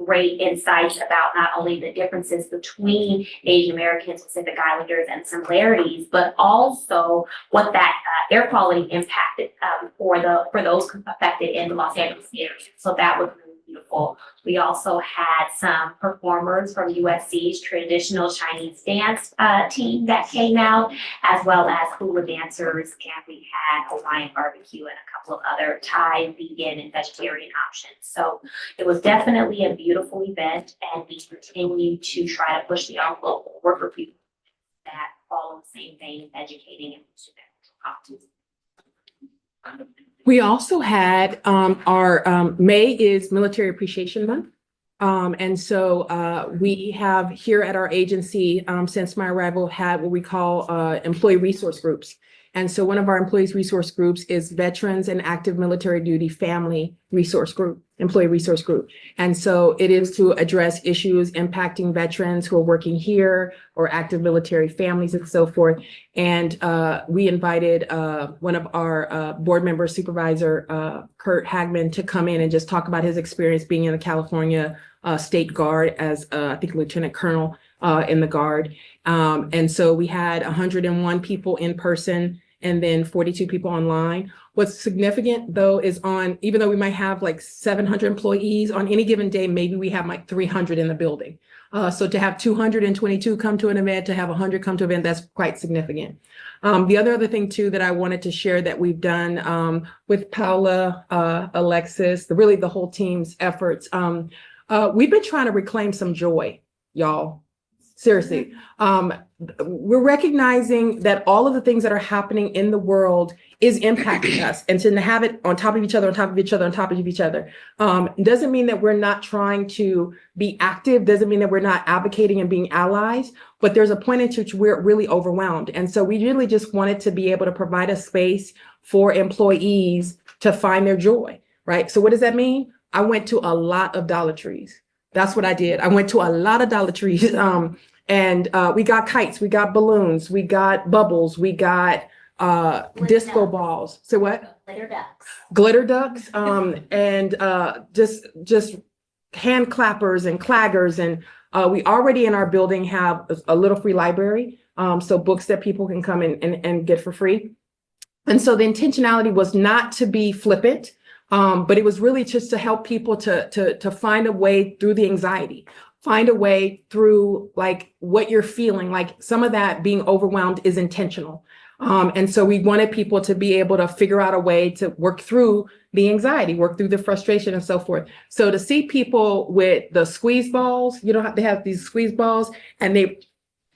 great insights about not only the differences between Asian Americans, Pacific Islanders, and similarities, but also what that air quality impacted for those affected in the Los Angeles area. So that was really beautiful. We also had some performers from USC's traditional Chinese dance team that came out, as well as hula dancers, and we had Hawaiian barbecue and a couple of other Thai, vegan, and vegetarian options. So it was definitely a beautiful event, and we continue to try to push the envelope, work for people that follow the same vein of educating and boosting their cultural competency. We also had our May is Military Appreciation Month. And so we have here at our agency, since my arrival, had what we call employee resource groups. And so one of our employees resource groups is Veterans and Active Military Duty Family Resource Group, Employee Resource Group. And so it is to address issues impacting veterans who are working here or active military families and so forth. And we invited one of our board members, Supervisor Kurt Hagman, to come in and just talk about his experience being in the California State Guard as I think Lieutenant Colonel in the Guard. And so we had 101 people in person and then 42 people online. What's significant though is even though we might have like 700 employees on any given day, maybe we have like 300 in the building. So to have 222 come to an event, to have 100 come to an event, that's quite significant. The other thing too that I wanted to share that we've done with Paula, Alexis, really the whole team's efforts, we've been trying to reclaim some joy, y'all. Seriously. We're recognizing that all of the things that are happening in the world is impacting us, and to have it on top of each other, on top of each other, on top of each other, doesn't mean that we're not trying to be active, doesn't mean that we're not advocating and being allies, but there's a point at which we're really overwhelmed. And so we really just wanted to be able to provide a space for employees to find their joy, right? So what does that mean? I went to a lot of Dollar Trees. That's what I did. I went to a lot of Dollar Trees and we got kites, we got balloons, we got bubbles, we got disco balls. So what? Glitter ducks. Glitter ducks, and just hand clappers and claggers. And we already in our building have a little free library, so books that people can come and get for free. And so the intentionality was not to be flippant, but it was really just to help people to find a way through the anxiety, find a way through like what you're feeling. Like some of that being overwhelmed is intentional. And so we wanted people to be able to figure out a way to work through the anxiety, work through the frustration and so forth. So to see people with the squeeze balls, you know, they have these squeeze balls and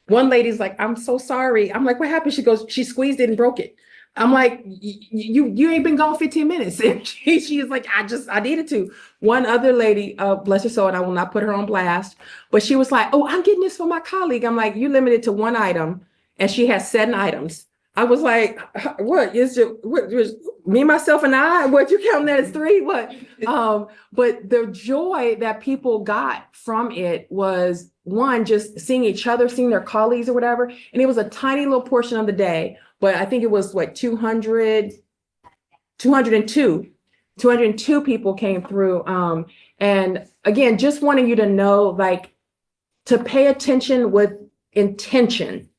one lady's like, I'm so sorry. I'm like, what happened? She goes, she squeezed it and broke it. I'm like, you ain't been gone 15 minutes. And she is like, I needed to. One other lady, bless her soul, and I will not put her on blast, but she was like, oh, I'm getting this for my colleague. I'm like, you limited to one item and she has 7 items. I was like, what is it? What, me, myself, and I? What, you count that as 3? What? But the joy that people got from it was, one, just seeing each other, seeing their colleagues or whatever. And it was a tiny little portion of the day, but I think it was what, 202 people came through. And again, just wanting you to know, like, to pay attention with intention,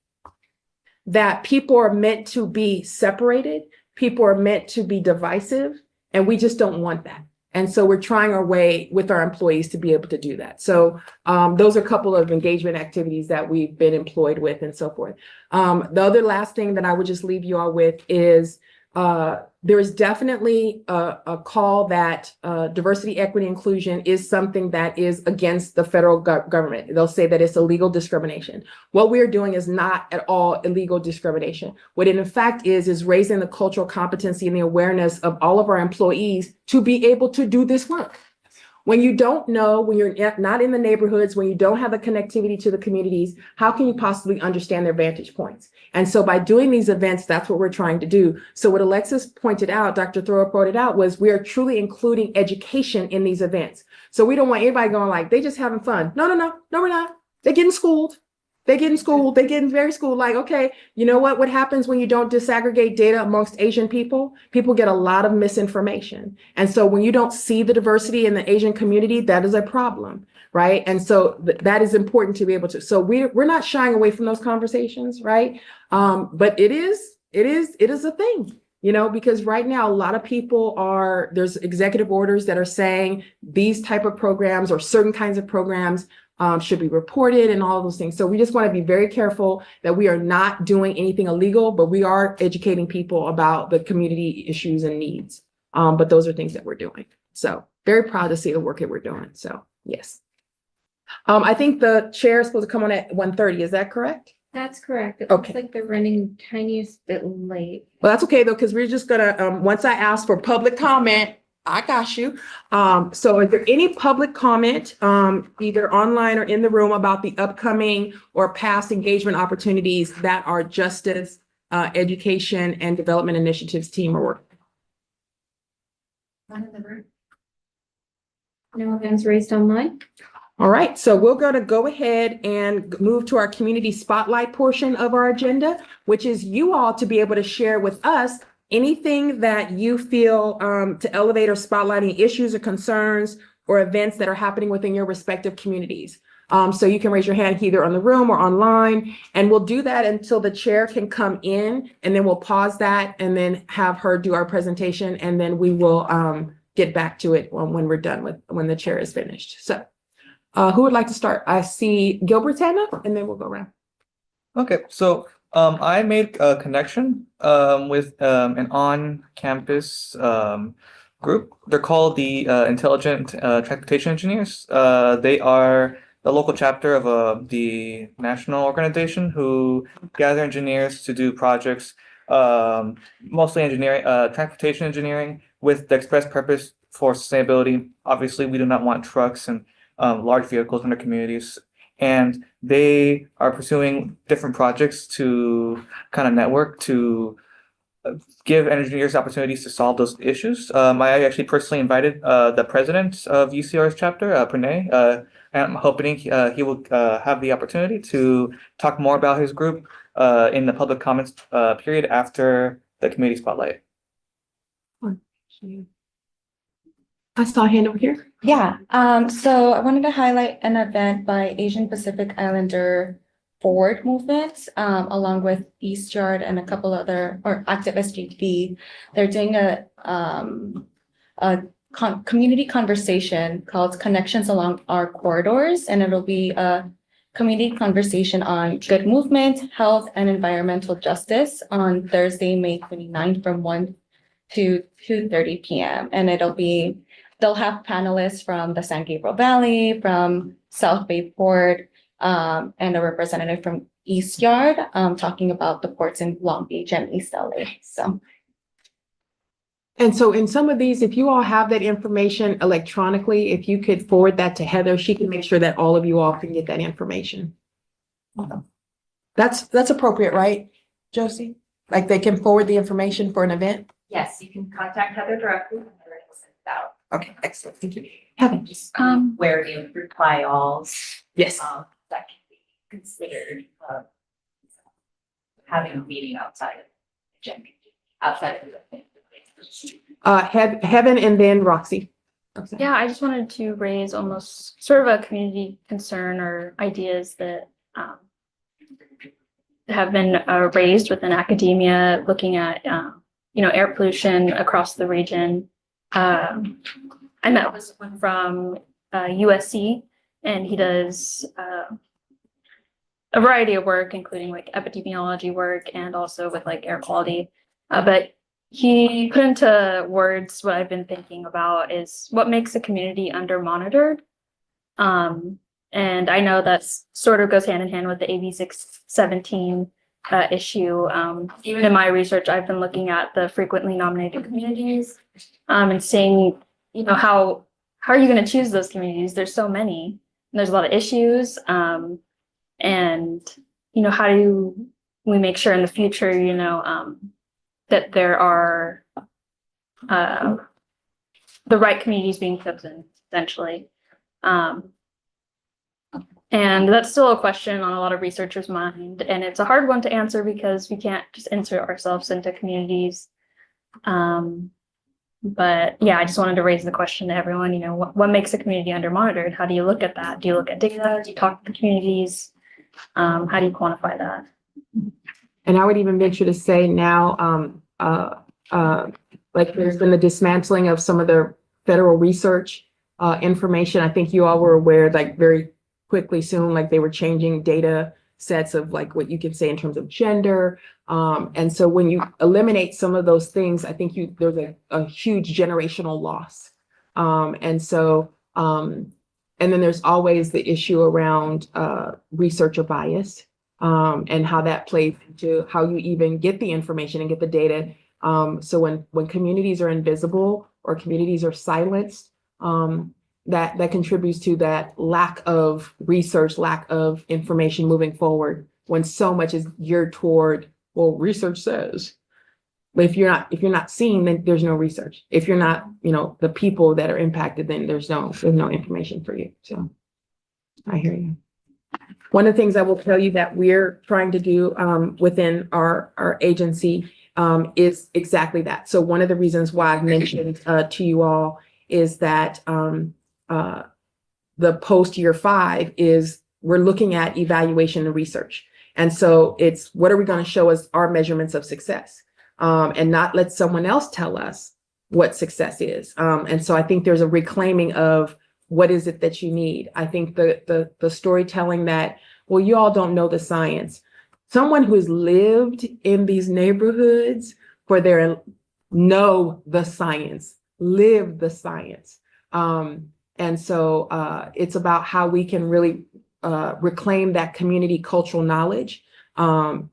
that people are meant to be separated, people are meant to be divisive, and we just don't want that. And so we're trying our way with our employees to be able to do that. So those are a couple of engagement activities that we've been employed with and so forth. The other last thing that I would just leave you all with is there is definitely a call that diversity, equity, inclusion is something that is against the federal government. They'll say that it's illegal discrimination. What we are doing is not at all illegal discrimination. What it in fact is raising the cultural competency and the awareness of all of our employees to be able to do this work. When you don't know, when you're not in the neighborhoods, when you don't have the connectivity to the communities, how can you possibly understand their vantage points? And so by doing these events, that's what we're trying to do. So what Alexis pointed out, Dr. Thorough pointed out, was we are truly including education in these events. So we don't want anybody going like, they just having fun. No, we're not. They're getting schooled. They're getting very schooled. Like, okay, you know what happens when you don't disaggregate data amongst Asian people? People get a lot of misinformation. And so when you don't see the diversity in the Asian community, that is a problem, right? And so that is important to be able to. So we're not shying away from those conversations, right? But it is a thing, you know, because right now a lot of people there's executive orders that are saying these type of programs or certain kinds of programs should be reported and all of those things. So we just want to be very careful that we are not doing anything illegal, but we are educating people about the community issues and needs. But those are things that we're doing. So very proud to see the work that we're doing. So yes. I think the chair is supposed to come on at 1:30. Is that correct? That's correct. It looks Okay. like they're running tiniest bit late. Well, that's okay though, because we're just gonna, once I ask for public comment, I got you. So is there any public comment, either online or in the room about the upcoming or past engagement opportunities that our justice, education and development initiatives team are working? None in the room. No hands raised online? All right, so we're going to go ahead and move to our community spotlight portion of our agenda, which is you all to be able to share with us anything that you feel to elevate or spotlight any issues or concerns or events that are happening within your respective communities. So you can raise your hand either on the room or online, and we'll do that until the chair can come in, and then we'll pause that and then have her do our presentation, and then we will get back to it when we're done when the chair is finished. So. Who would like to start? I see Gilbert's hand up, and then we'll go around. Okay, so I made a connection with an on-campus group. They're called the Intelligent Transportation Engineers. They are the local chapter of the national organization who gather engineers to do projects, mostly engineering, transportation engineering, with the express purpose for sustainability. Obviously, we do not want trucks and large vehicles in our communities, and they are pursuing different projects to kind of network to give engineers opportunities to solve those issues. I actually personally invited the president of UCR's chapter, Pranay, and I'm hoping he will have the opportunity to talk more about his group in the public comments period after the community spotlight. I saw a hand over here. Yeah, so I wanted to highlight an event by Asian Pacific Islander Forward Movement, along with East Yard and a couple other, or Active SGB. They're doing a community conversation called Connections Along Our Corridors, and it'll be a community conversation on good movement, health, and environmental justice on Thursday, May 29th from 1 to 2:30 p.m. And they'll have panelists from the San Gabriel Valley, from South Bay Port, and a representative from East Yard, talking about the ports in Long Beach and East LA. And so in some of these, if you all have that information electronically, if you could forward that to Heather, she can make sure that all of you all can get that information. That's appropriate, right, Josie? Like they can forward the information for an event? Yes, you can contact Heather directly. Heather will send it out. Okay, excellent. Thank you. Heather. Just where the reply alls. Yes. That can be considered having a meeting outside of the Heaven and then Roxy. Yeah, I just wanted to raise almost sort of a community concern or ideas that have been raised within academia, looking at air pollution across the region. I met with someone from USC, and he does a variety of work, including like epidemiology work and also with like air quality. But he put into words what I've been thinking about is what makes a community under monitored. And I know that's sort of goes hand in hand with the AB 617 issue. Even in my research, I've been looking at the frequently nominated communities and seeing, how are you going to choose those communities? There's so many, and there's a lot of issues. And, how do we make sure in the future, that there are the right communities being chosen, essentially. And that's still a question on a lot of researchers' mind, and it's a hard one to answer because we can't just insert ourselves into communities. But yeah, I just wanted to raise the question to everyone, what makes a community under monitored? How do you look at that? Do you look at data? Do you talk to the communities? How do you quantify that? And I would even venture to say now, like there's been the dismantling of some of the federal research information. I think you all were aware, like very quickly soon, like they were changing data sets of like what you can say in terms of gender. And so when you eliminate some of those things, I think there's a huge generational loss. And then there's always the issue around researcher bias. and how that plays into how you even get the information and get the data. So when communities are invisible or communities are silenced, that contributes to that lack of research, lack of information moving forward when so much is geared toward, well, research says. But if you're not seeing, then there's no research. If you're not, the people that are impacted, then there's no information for you. So I hear you. One of the things I will tell you that we're trying to do within our agency is exactly that. So one of the reasons why I mentioned to you all is that the post year 5 is we're looking at evaluation and research. And so it's what are we going to show as our measurements of success and not let someone else tell us what success is. And so I think there's a reclaiming of what is it that you need. I think the storytelling that, well, you all don't know the science. Someone who's lived in these neighborhoods for their know the science, live the science. And so it's about how we can really reclaim that community cultural knowledge and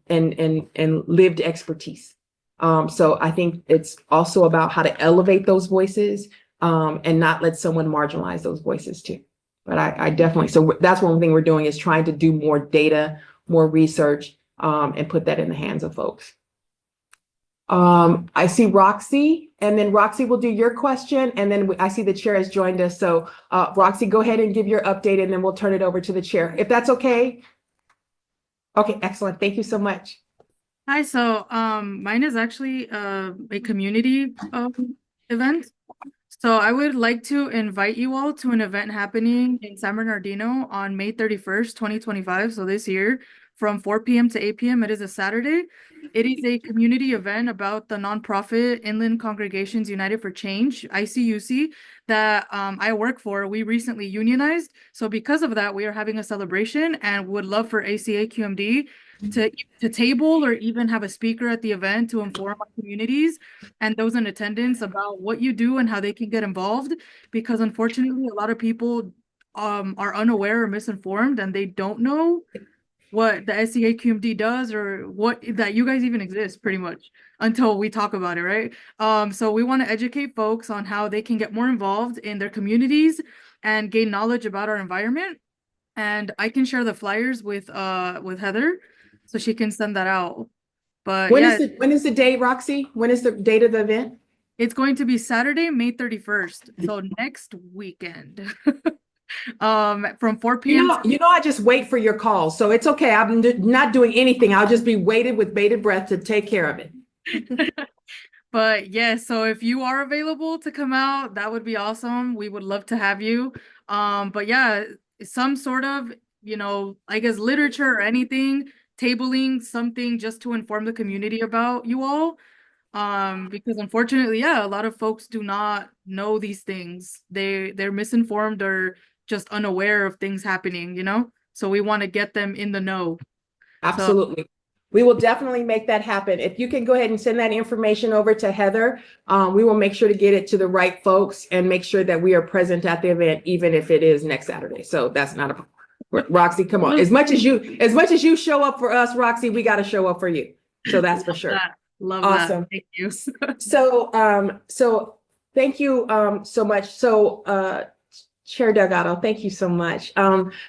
lived expertise. So I think it's also about how to elevate those voices and not let someone marginalize those voices too. But I definitely, so that's one thing we're doing is trying to do more data, more research, and put that in the hands of folks. I see Roxy, and then Roxy will do your question, and then I see the chair has joined us. So Roxy, go ahead and give your update, and then we'll turn it over to the chair, if that's okay. Okay, excellent. Thank you so much. Hi, so mine is actually a community event. So I would like to invite you all to an event happening in San Bernardino on May 31st, 2025. So this year from 4 p.m. to 8 p.m. It is a Saturday. It is a community event about the nonprofit Inland Congregations United for Change, ICUC, that I work for. We recently unionized. So because of that, we are having a celebration and would love for AQMD to table or even have a speaker at the event to inform our communities and those in attendance about what you do and how they can get involved, because unfortunately a lot of people are unaware or misinformed and they don't know what the SCAQMD does or what that you guys even exist pretty much until we talk about it, right? So we want to educate folks on how they can get more involved in their communities and gain knowledge about our environment. And I can share the flyers with Heather so she can send that out. But when is the date, Roxy? When is the date of the event? It's going to be Saturday, May 31st. So next weekend. From 4 p.m. I just wait for your call. So it's okay. I'm not doing anything. I'll just be waited with bated breath to take care of it. But yeah, so if you are available to come out, that would be awesome. We would love to have you. But yeah, some sort of, I guess literature or anything, tabling something just to inform the community about you all. Because unfortunately, yeah, a lot of folks do not know these things. They're misinformed or just unaware of things happening, So we want to get them in the know. Absolutely. We will definitely make that happen. If you can go ahead and send that information over to Heather, we will make sure to get it to the right folks and make sure that we are present at the event, even if it is next Saturday. So that's not a problem. Roxy, come on. As much as you show up for us, Roxy, we got to show up for you. So that's for sure. Love awesome. That. Thank you. So thank you so much. So Chair Delgado, thank you so much.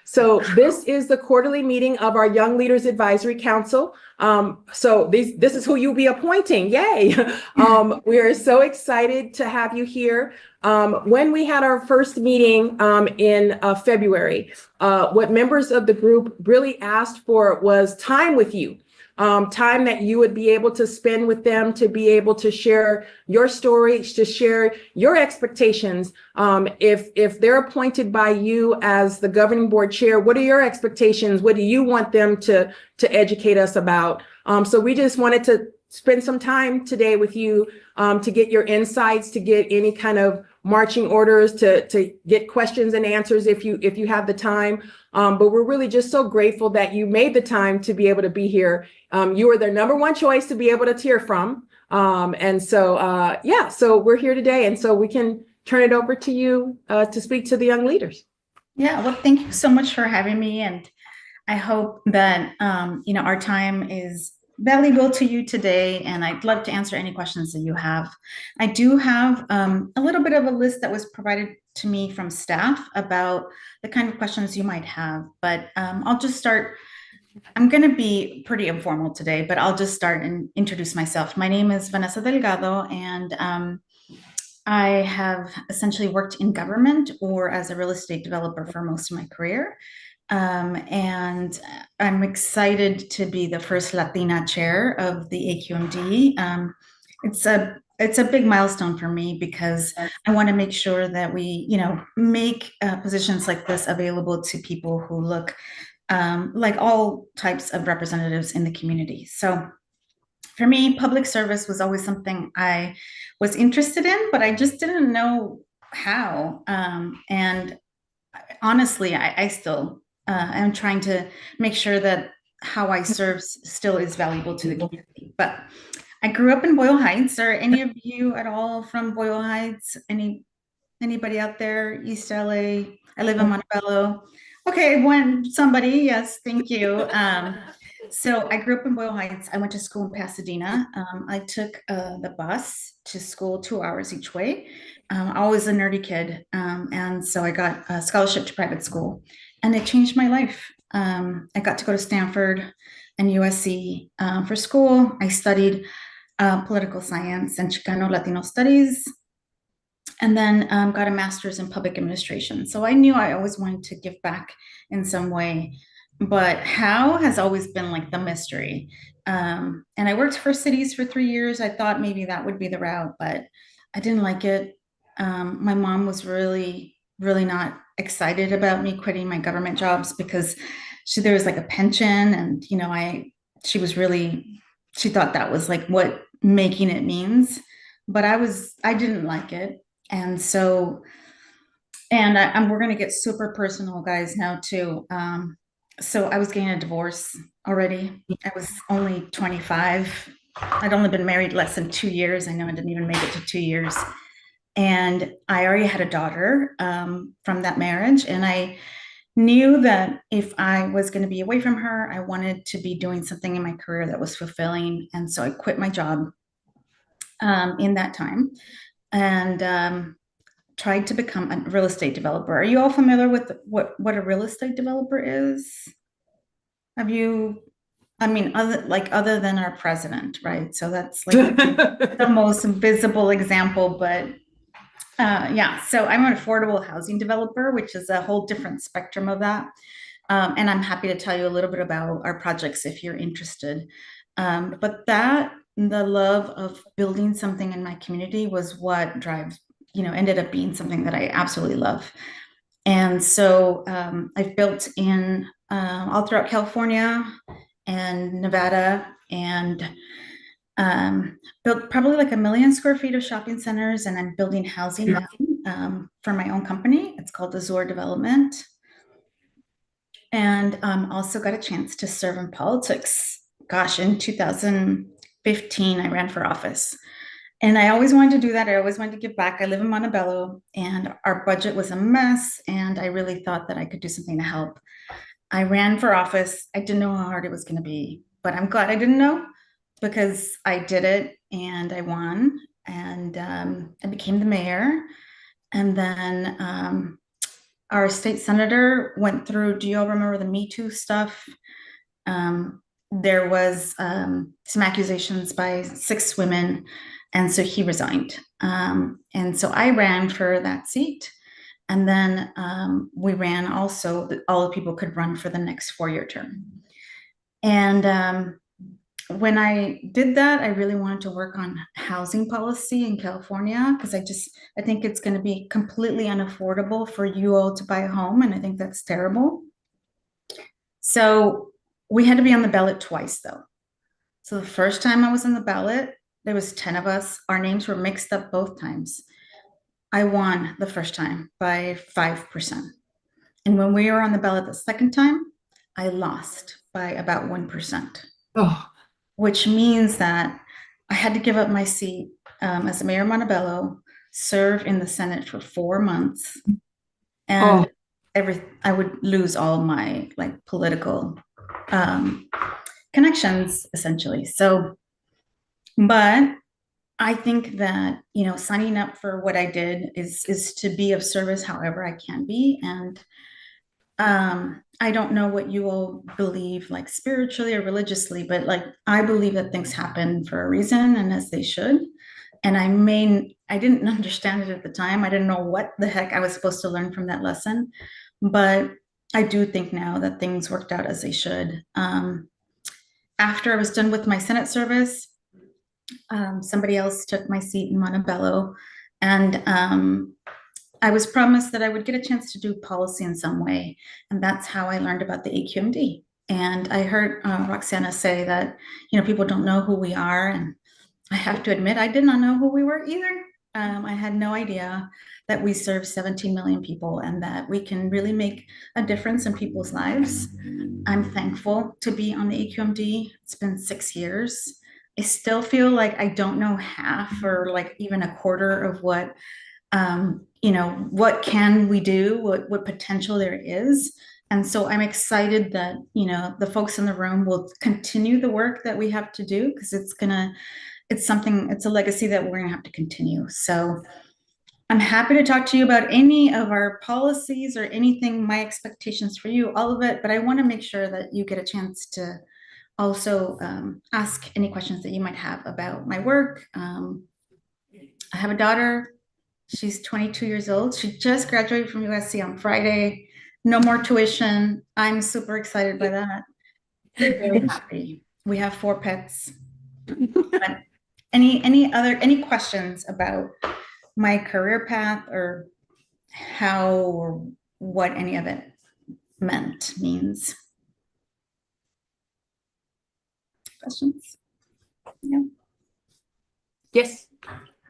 So this is the quarterly meeting of our Young Leaders Advisory Council. So this is who you'll be appointing. Yay. We are so excited to have you here. When we had our first meeting in February, what members of the group really asked for was time with you. Time that you would be able to spend with them, to be able to share your story, to share your expectations. If they're appointed by you as the governing board chair, what are your expectations? What do you want them to educate us about? So we just wanted to spend some time today with you to get your insights, to get any kind of marching orders, to get questions and answers if you have the time. But we're really just so grateful that you made the time to be able to be here. You are their number one choice to be able to hear from. And so, so we're here today. And so we can turn it over to you to speak to the young leaders. Yeah, well, thank you so much for having me. And I hope that, our time is valuable to you today, and I'd love to answer any questions that you have. I do have a little bit of a list that was provided to me from staff about the kind of questions you might have, but I'll just start. I'm going to be pretty informal today, but I'll just start and introduce myself. My name is Vanessa Delgado, and I have essentially worked in government or as a real estate developer for most of my career. And I'm excited to be the first Latina chair of the AQMD. It's a big milestone for me because I want to make sure that we, make positions like this available to people who look like all types of representatives in the community. So for me, public service was always something I was interested in, but I just didn't know how. And honestly, I still am trying to make sure that how I serve still is valuable to the community. But I grew up in Boyle Heights. Are any of you at all from Boyle Heights? Anybody out there? East LA? I live in Montebello. Okay, somebody, yes, thank you. So I grew up in Boyle Heights. I went to school in Pasadena. I took the bus to school 2 hours each way. I was a nerdy kid, and so I got a scholarship to private school, and it changed my life. I got to go to Stanford and USC for school. I studied political science and Chicano Latino studies, and then got a master's in public administration. So I knew I always wanted to give back in some way, but how has always been like the mystery. And I worked for cities for 3 years. I thought maybe that would be the route, but I didn't like it. My mom was really, really not excited about me quitting my government jobs because there was like a pension, and she thought that was like what making it means, but I didn't like it. And so, we're going to get super personal, guys, now too. So I was getting a divorce already. I was only 25. I'd only been married less than 2 years. I know I didn't even make it to 2 years. And I already had a daughter from that marriage. And I knew that if I was going to be away from her, I wanted to be doing something in my career that was fulfilling. And so I quit my job in that time and tried to become a real estate developer. Are you all familiar with what a real estate developer is? Have you, other than our president, right? So that's like the most visible example, but yeah, so I'm an affordable housing developer, which is a whole different spectrum of that. And I'm happy to tell you a little bit about our projects if you're interested. But the love of building something in my community was what ended up being something that I absolutely love. And so I've built in all throughout California and Nevada, and built probably like 1 million square feet of shopping centers, and I'm building housing now for my own company. It's called Azure Development. And also got a chance to serve in politics. Gosh, in 2015, I ran for office. And I always wanted to do that. I always wanted to give back. I live in Montebello, and our budget was a mess, and I really thought that I could do something to help. I ran for office. I didn't know how hard it was going to be, but I'm glad I didn't know, because I did it and I won, and I became the mayor. And then our state senator went through, do you all remember the Me Too stuff? There was some accusations by 6 women, and so he resigned. And so I ran for that seat. And then we ran also, all the people could run for the next 4-year term. And when I did that, I really wanted to work on housing policy in California, because I think it's going to be completely unaffordable for you all to buy a home. And I think that's terrible. So we had to be on the ballot twice, though. So the first time I was on the ballot, there was 10 of us. Our names were mixed up both times. I won the first time by 5%. And when we were on the ballot the second time, I lost by about 1%. Oh. Which means that I had to give up my seat as a mayor of Montebello, serve in the Senate for 4 months, and I would lose all my like political connections essentially. So, but I think that, you know, signing up for what I did is to be of service however I can be. And I don't know what you all believe, like spiritually or religiously, but like I believe that things happen for a reason and as they should. And I didn't understand it at the time. I didn't know what the heck I was supposed to learn from that lesson. But I do think now that things worked out as they should. After I was done with my Senate service, somebody else took my seat in Montebello. And I was promised that I would get a chance to do policy in some way. And that's how I learned about the AQMD. And I heard Roxana say that, you know, people don't know who we are. And I have to admit, I did not know who we were either. I had no idea that we serve 17 million people and that we can really make a difference in people's lives. I'm thankful to be on the AQMD. It's been 6 years. I still feel like I don't know half or like even a quarter of what, you know, what can we do, what potential there is. And so I'm excited that, you know, the folks in the room will continue the work that we have to do because it's a legacy that we're gonna have to continue. So I'm happy to talk to you about any of our policies or anything, my expectations for you, all of it, but I want to make sure that you get a chance to also ask any questions that you might have about my work. I have a daughter. She's 22 years old. She just graduated from USC on Friday. No more tuition. I'm super excited by that. Very happy. We have 4 pets. But any questions about my career path or how or what any of it means? Questions? Yeah. Yes.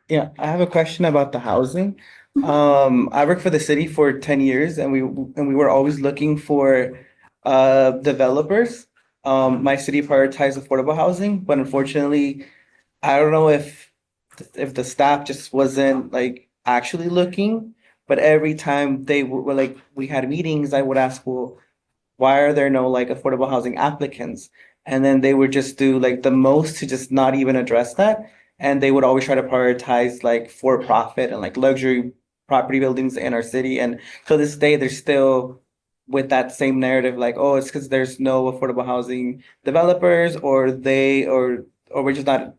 Yeah, I have a question about the housing. I worked for the city for 10 years and we were always looking for developers. My city prioritized affordable housing, but unfortunately, I don't know if the staff just wasn't like actually looking, but every time they were like we had meetings, I would ask, well, why are there no like affordable housing applicants? And then they would just do like the most to just not even address that. And they would always try to prioritize like for profit and like luxury property buildings in our city. And to this day, they're still with that same narrative, like, oh, it's because there's no affordable housing developers or we're just not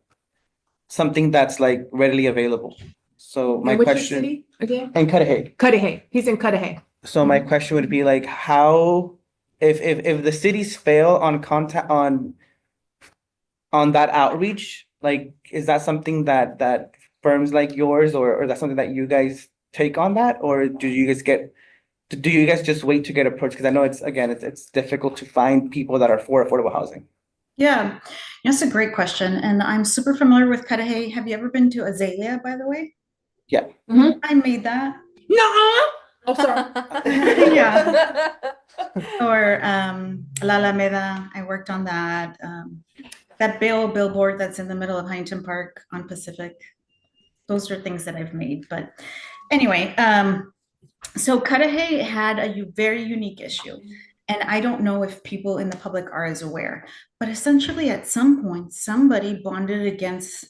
something that's like readily available. So my And which question. city again? In Cudahy. Cudahy. He's in Cudahy. So my question would be like, how, if the cities fail on contact on that outreach, like, is that something that firms like yours or that's something that you guys take on that, or do you guys just wait to get approached? Because I know it's difficult to find people that are for affordable housing. Yeah, that's a great question. And I'm super familiar with Cudahy. Have you ever been to Azalea, by the way? Yeah. I made that. No. Oh, sorry. Yeah. Or La Alameda, I worked on that. That billboard that's in the middle of Huntington Park on Pacific. Those are things that I've made. But anyway, so Cudahy had a very unique issue. And I don't know if people in the public are as aware, but essentially at some point, somebody bonded against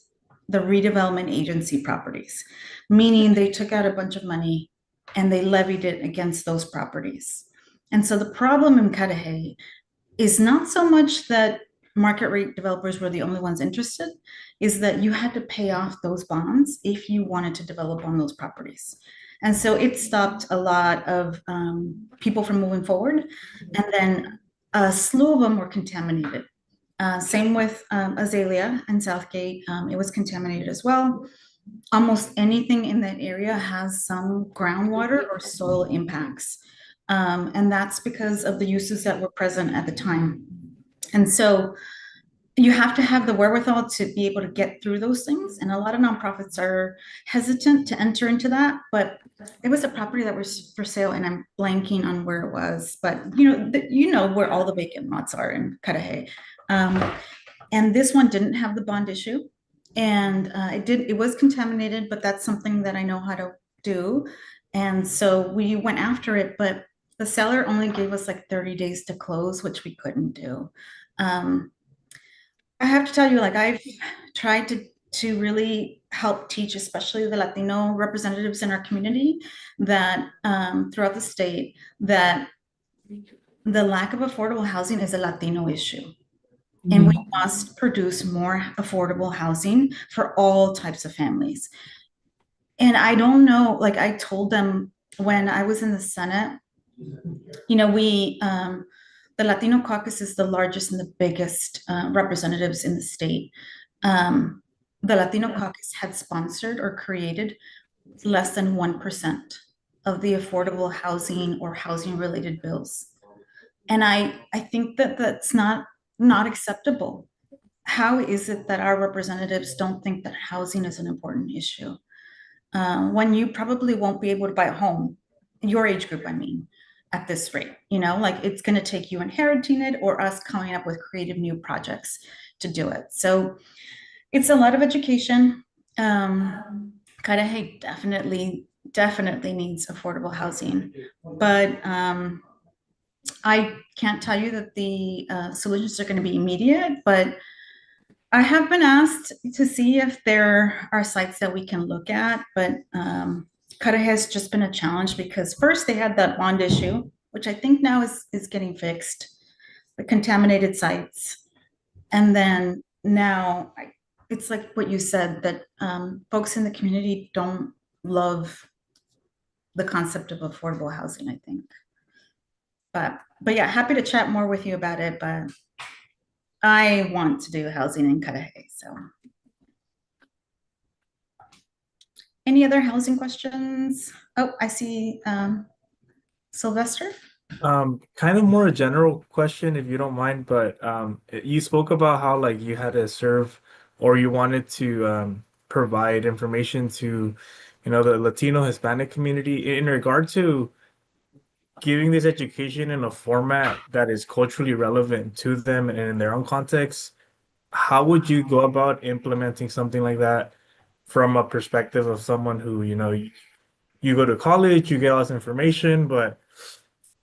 the redevelopment agency properties, meaning they took out a bunch of money and they levied it against those properties. And so the problem in Cudahy is not so much that market rate developers were the only ones interested, is that you had to pay off those bonds if you wanted to develop on those properties. And so it stopped a lot of people from moving forward. And then a slew of them were contaminated. Same with Azalea and Southgate. It was contaminated as well. Almost anything in that area has some groundwater or soil impacts. And that's because of the uses that were present at the time. And so you have to have the wherewithal to be able to get through those things. And a lot of nonprofits are hesitant to enter into that, but it was a property that was for sale and I'm blanking on where it was, but you know where all the vacant lots are in Cudahy. And this one didn't have the bond issue and it was contaminated, but that's something that I know how to do. And so we went after it, but The seller only gave us like 30 days to close, which we couldn't do. I have to tell you, like I've tried to really help teach, especially the Latino representatives in our community, that throughout the state, that the lack of affordable housing is a Latino issue. And we must produce more affordable housing for all types of families. And I don't know, like I told them when I was in the Senate, you know, the Latino caucus is the largest and the biggest representatives in the state. The Latino caucus had sponsored or created less than 1% of the affordable housing or housing related bills. And I think that that's not acceptable. How is it that our representatives don't think that housing is an important issue? When you probably won't be able to buy a home, your age group, I mean, at this rate, you know, like it's going to take you inheriting it or us coming up with creative new projects to do it. So it's a lot of education. Cudahy definitely needs affordable housing, but I can't tell you that the solutions are going to be immediate, but I have been asked to see if there are sites that we can look at, but Cudahy has just been a challenge because first they had that bond issue, which I think now is getting fixed, the contaminated sites. And then now it's like what you said, that folks in the community don't love the concept of affordable housing, I think. But yeah, happy to chat more with you about it, but I want to do housing in Cudahy, so. Any other housing questions? Oh, I see Sylvester. Kind of more a general question, if you don't mind, but you spoke about how like you had to serve or you wanted to provide information to, you know, the Latino Hispanic community in regard to giving this education in a format that is culturally relevant to them and in their own context. How would you go about implementing something like that from a perspective of someone who, you know, you go to college, you get all this information, but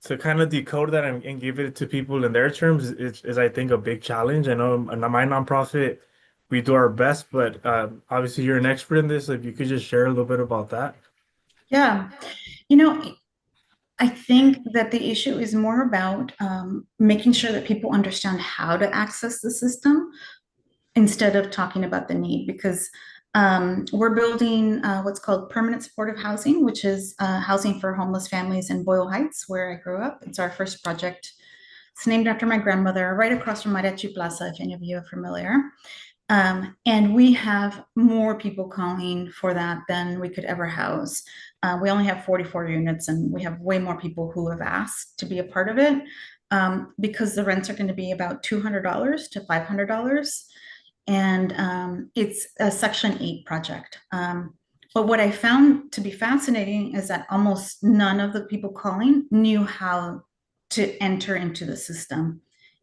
to kind of decode that and give it to people in their terms is I think a big challenge. I know in my nonprofit, we do our best, but obviously you're an expert in this. If you could just share a little bit about that. Yeah, you know, I think that the issue is more about making sure that people understand how to access the system instead of talking about the need, because we're building what's called permanent supportive housing, which is housing for homeless families in Boyle Heights, where I grew up. It's our first project. It's named after my grandmother, right across from Mariachi Plaza, if any of you are familiar. And we have more people calling for that than we could ever house. We only have 44 units, and we have way more people who have asked to be a part of it because the rents are going to be about $200 to $500. And it's a Section 8 project. But what I found to be fascinating is that almost none of the people calling knew how to enter into the system.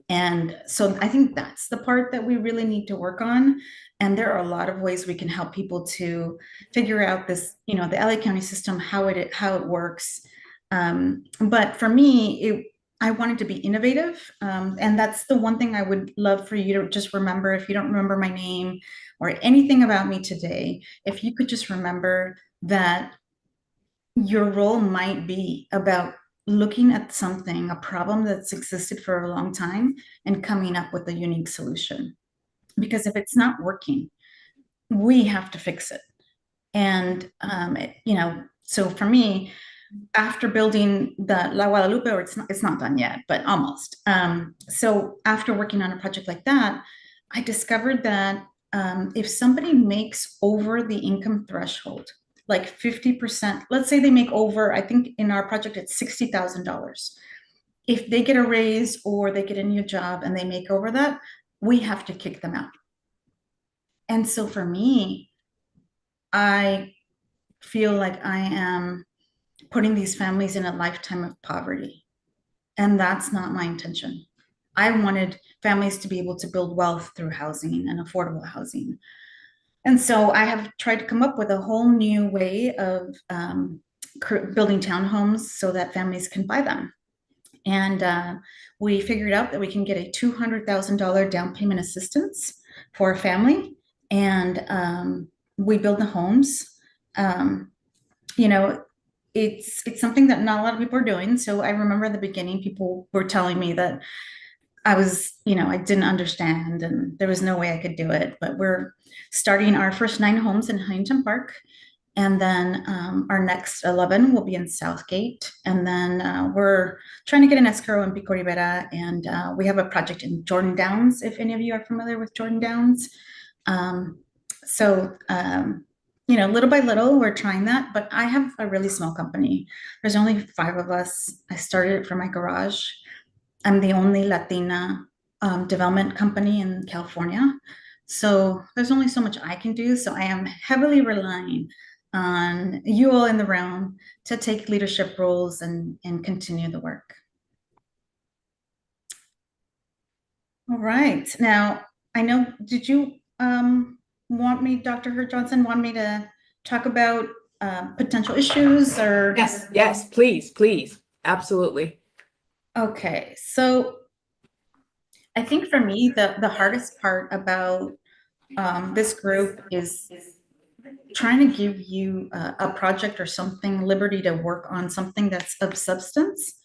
And so I think that's the part that we really need to work on. And there are a lot of ways we can help people to figure out this, you know, the LA County system, how it works. But for me, I wanted to be innovative. And that's the one thing I would love for you to just remember. If you don't remember my name or anything about me today, if you could just remember that your role might be about looking at something, a problem that's existed for a long time, and coming up with a unique solution. Because if it's not working, we have to fix it. And, you know, so for me, after building the La Guadalupe, or it's not done yet, but almost. So after working on a project like that, I discovered that if somebody makes over the income threshold, like 50%, let's say they make over, I think in our project, it's $60,000. If they get a raise or they get a new job and they make over that, we have to kick them out. And so for me, I feel like I am putting these families in a lifetime of poverty. And that's not my intention. I wanted families to be able to build wealth through housing and affordable housing. And so I have tried to come up with a whole new way of building townhomes so that families can buy them. And we figured out that we can get a $200,000 down payment assistance for a family. And we build the homes. You know, it's something that not a lot of people are doing. So I remember in the beginning, people were telling me that I was, I didn't understand and there was no way I could do it. But we're starting our first 9 homes in Huntington Park. And then our next 11 will be in Southgate. And then we're trying to get an escrow in Pico Rivera. And we have a project in Jordan Downs, if any of you are familiar with Jordan Downs. Little by little, we're trying that. But I have a really small company. There's only 5 of us. I started it from my garage. I'm the only Latina development company in California. So there's only so much I can do. So I am heavily relying on you all in the realm to take leadership roles and continue the work. All right. Now, I know, did you want me, Dr. Hurt Johnson, want me to talk about potential issues or? Yes, please. Absolutely. Okay, so I think for me, the hardest part about this group is trying to give you a project or something, liberty to work on something that's of substance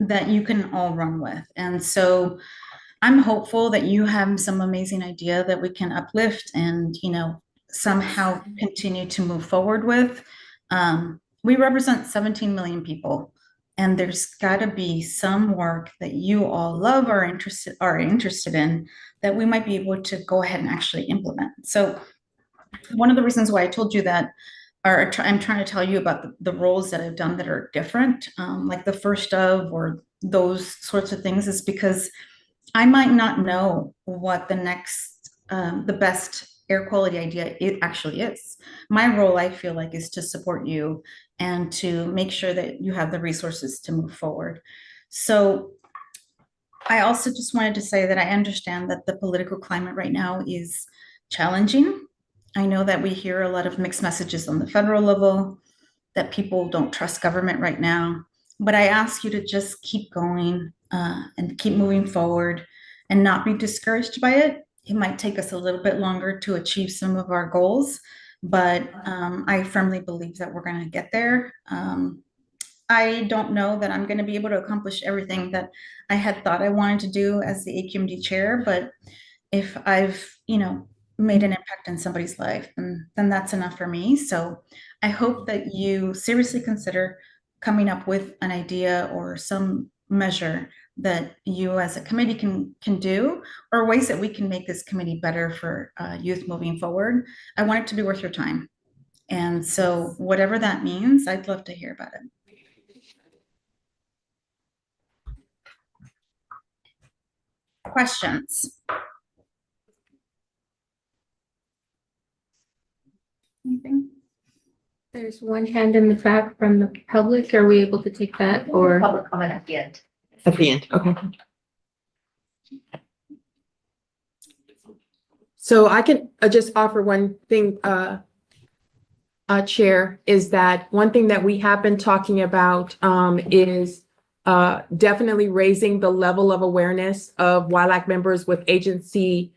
that you can all run with. And so I'm hopeful that you have some amazing idea that we can uplift and, somehow continue to move forward with. We represent 17 million people. And there's got to be some work that you all love or are interested in that we might be able to go ahead and actually implement. So one of the reasons why I told you that, or I'm trying to tell you about the roles that I've done that are different, like the first of or those sorts of things, is because I might not know what the next, the best air quality idea it actually is. My role, I feel like, is to support you and to make sure that you have the resources to move forward. So I also just wanted to say that I understand that the political climate right now is challenging. I know that we hear a lot of mixed messages on the federal level, that people don't trust government right now. But I ask you to just keep going and keep moving forward and not be discouraged by it. It might take us a little bit longer to achieve some of our goals, but I firmly believe that we're going to get there. I don't know that I'm going to be able to accomplish everything that I had thought I wanted to do as the AQMD chair, but if I've, made an impact in somebody's life, then that's enough for me. So I hope that you seriously consider coming up with an idea or some measure that you as a committee can do, or ways that we can make this committee better for youth moving forward. I want it to be worth your time. And so whatever that means, I'd love to hear about it. Questions? Anything? There's one hand in the back from the public. Are we able to take that or? Public comment at the end. At the end, okay. So I can just offer one thing, Chair, is that one thing that we have been talking about is definitely raising the level of awareness of YLAC members with agency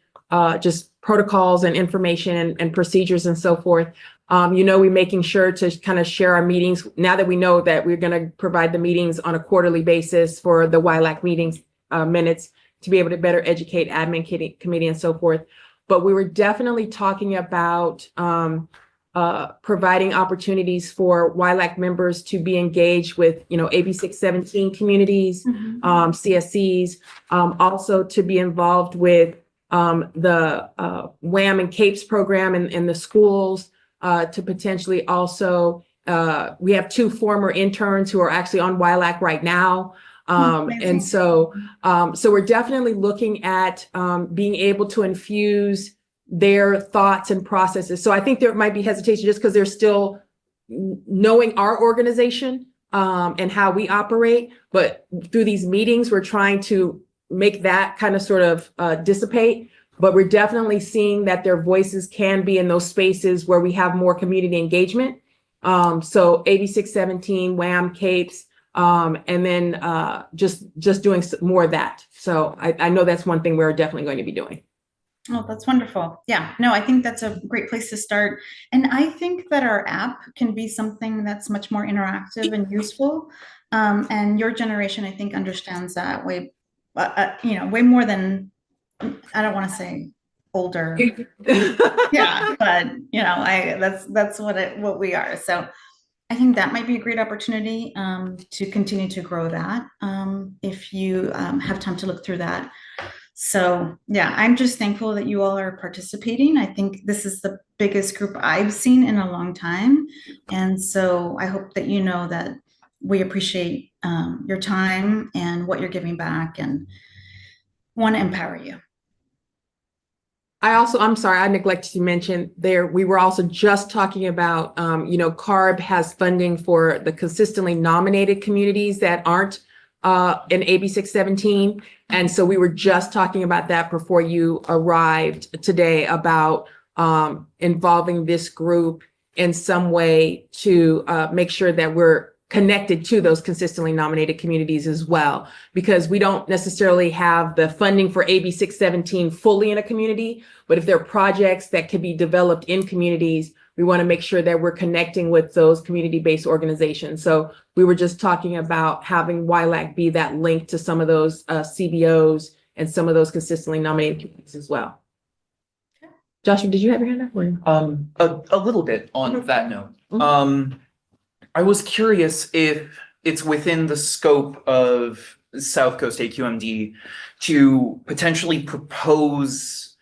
just protocols and information and procedures and so forth. We're making sure to kind of share our meetings now that we know that we're going to provide the meetings on a quarterly basis for the YLAC meetings minutes to be able to better educate admin committee and so forth. But we were definitely talking about providing opportunities for YLAC members to be engaged with, AB 617 communities, CSCs, also to be involved with the WAM and CAPES program in the schools, to potentially also, we have 2 former interns who are actually on YLAC right now. And so we're definitely looking at being able to infuse their thoughts and processes. So I think there might be hesitation just because they're still knowing our organization and how we operate. But through these meetings, we're trying to make that kind of sort of dissipate. But we're definitely seeing that their voices can be in those spaces where we have more community engagement. So AB 617, WAM, CAPES, And then just doing more of that. So I know that's one thing we're definitely going to be doing. Oh, that's wonderful. Yeah, no, I think that's a great place to start. And I think that our app can be something that's much more interactive and useful. And your generation, I think, understands that way, way more than, I don't want to say older. Yeah, but that's what we are. So I think that might be a great opportunity to continue to grow that if you have time to look through that. So yeah, I'm just thankful that you all are participating. I think this is the biggest group I've seen in a long time. And so I hope that you know that we appreciate your time and what you're giving back and want to empower you. I'm sorry, I neglected to mention there, we were also just talking about, CARB has funding for the consistently nominated communities that aren't in AB 617. And so we were just talking about that before you arrived today about involving this group in some way to make sure that we're connected to those consistently nominated communities as well, because we don't necessarily have the funding for AB 617 fully in a community, but if there are projects that can be developed in communities, we want to make sure that we're connecting with those community-based organizations. So we were just talking about having YLAC be that link to some of those CBOs and some of those consistently nominated communities as well. Joshua, did you have your hand up? A little bit on that note. I was curious if it's within the scope of South Coast AQMD to potentially propose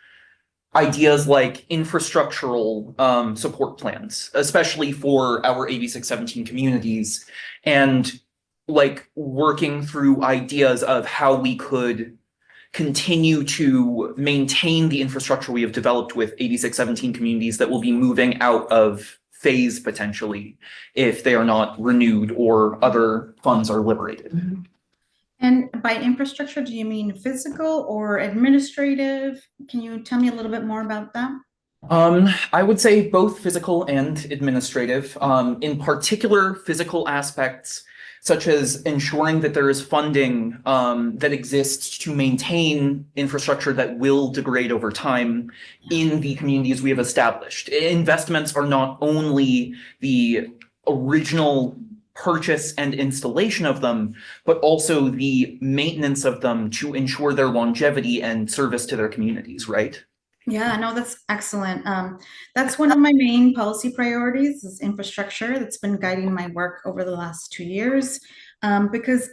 ideas like infrastructural support plans, especially for our AB 617 communities, and like working through ideas of how we could continue to maintain the infrastructure we have developed with AB 617 communities that will be moving out of phase potentially if they are not renewed or other funds are liberated. And by infrastructure, do you mean physical or administrative? Can you tell me a little bit more about that? I would say both physical and administrative. In particular, physical aspects such as ensuring that there is funding that exists to maintain infrastructure that will degrade over time in the communities we have established. Investments are not only the original purchase and installation of them, but also the maintenance of them to ensure their longevity and service to their communities, right? Yeah, no, that's excellent. That's one of my main policy priorities is infrastructure. That's been guiding my work over the last 2 years. Because,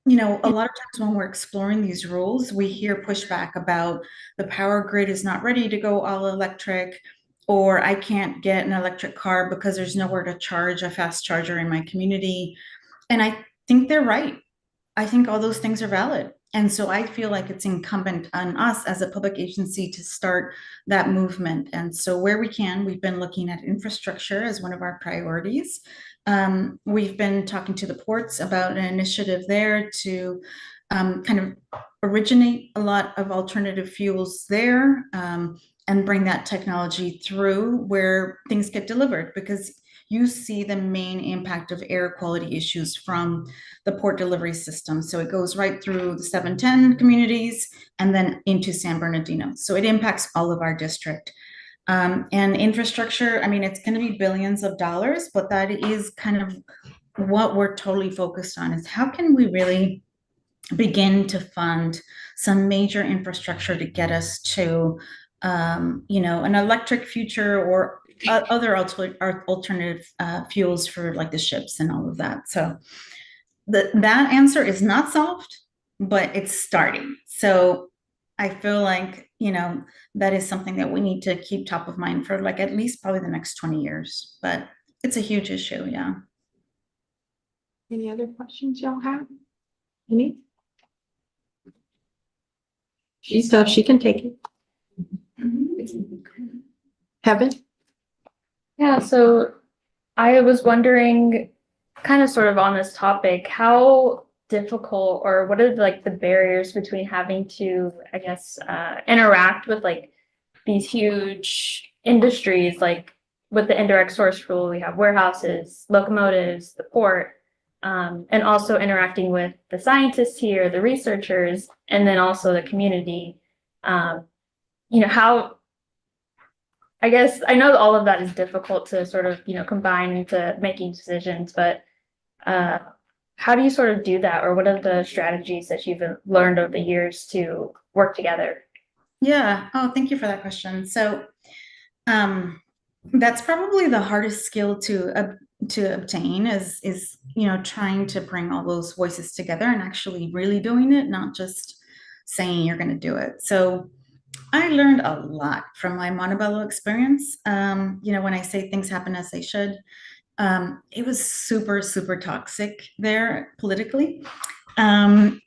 a lot of times when we're exploring these rules, we hear pushback about the power grid is not ready to go all electric, or I can't get an electric car because there's nowhere to charge a fast charger in my community. And I think they're right. I think all those things are valid. And so I feel like it's incumbent on us as a public agency to start that movement. And so where we can, we've been looking at infrastructure as one of our priorities. We've been talking to the ports about an initiative there to kind of originate a lot of alternative fuels there and bring that technology through where things get delivered, because you see the main impact of air quality issues from the port delivery system. So it goes right through the 710 communities and then into San Bernardino. So it impacts all of our district. And infrastructure, I mean, it's going to be billions of dollars, but that is kind of what we're totally focused on, is how can we really begin to fund some major infrastructure to get us to, an electric future or other alternative fuels for like the ships and all of that. So that answer is not solved, but it's starting. So I feel like, that is something that we need to keep top of mind for like at least probably the next 20 years, but it's a huge issue. Yeah. Any other questions y'all have? Any? She's tough, she can take it. Kevin? Yeah, so I was wondering, kind of sort of on this topic, how difficult or what are like the barriers between having to, I guess, interact with like these huge industries, like with the indirect source rule, we have warehouses, locomotives, the port, and also interacting with the scientists here, the researchers, and then also the community. How, I guess, I know all of that is difficult to sort of, combine into making decisions, but how do you sort of do that? Or what are the strategies that you've learned over the years to work together? Yeah. Oh, thank you for that question. So, that's probably the hardest skill to obtain is trying to bring all those voices together and actually really doing it, not just saying you're going to do it. So I learned a lot from my Montebello experience. When I say things happen as they should, it was super, super toxic there politically. And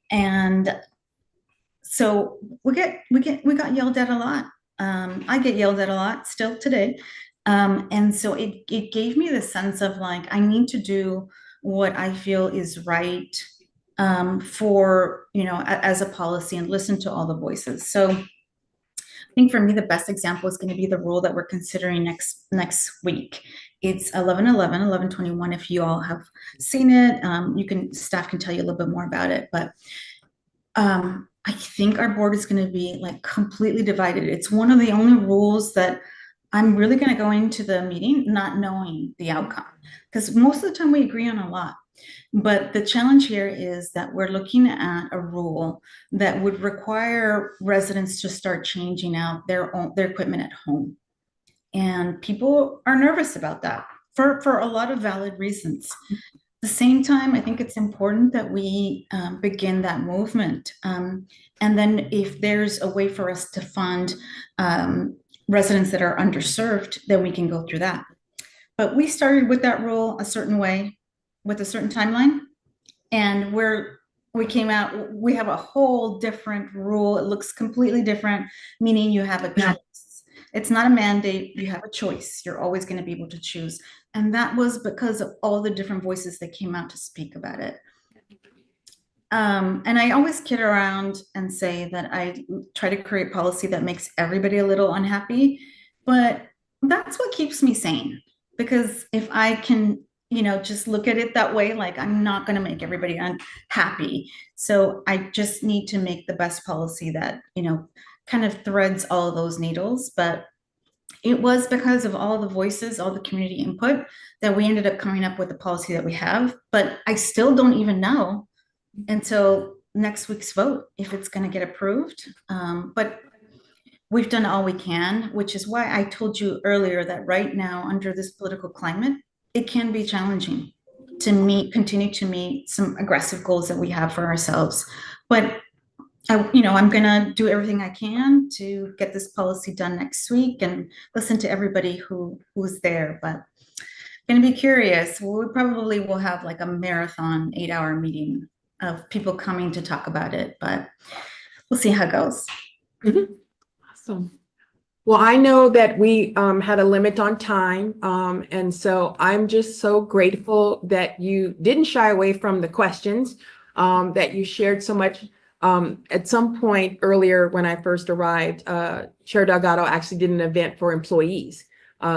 so we got yelled at a lot. I get yelled at a lot still today. And so it gave me the sense of like, I need to do what I feel is right for, as a policy and listen to all the voices. So I think for me, the best example is going to be the rule that we're considering next week. It's 11/11, 11/21. If you all have seen it, staff can tell you a little bit more about it. But I think our board is going to be like completely divided. It's one of the only rules that I'm really going to go into the meeting not knowing the outcome, because most of the time we agree on a lot. But the challenge here is that we're looking at a rule that would require residents to start changing out their equipment at home. And people are nervous about that for a lot of valid reasons. At the same time, I think it's important that we begin that movement. And then if there's a way for us to fund residents that are underserved, then we can go through that. But we started with that rule a certain way, with a certain timeline, and we came out, we have a whole different rule. It looks completely different, meaning you have a choice. It's not a mandate, you have a choice. You're always going to be able to choose. And that was because of all the different voices that came out to speak about it. And I always kid around and say that I try to create policy that makes everybody a little unhappy, but that's what keeps me sane. Because if I can just look at it that way, like I'm not going to make everybody unhappy. So I just need to make the best policy that, kind of threads all of those needles. But it was because of all the voices, all the community input that we ended up coming up with the policy that we have. But I still don't even know until next week's vote if it's going to get approved. But we've done all we can, which is why I told you earlier that right now, under this political climate, it can be challenging to continue to meet some aggressive goals that we have for ourselves. But I'm going to do everything I can to get this policy done next week and listen to everybody who's there. But I'm going to be curious. We probably will have like a marathon 8-hour meeting of people coming to talk about it, but we'll see how it goes. Mm-hmm. Awesome. Well, I know that we had a limit on time, and so I'm just so grateful that you didn't shy away from the questions, that you shared so much. At some point earlier when I first arrived, Chair Delgado actually did an event for employees.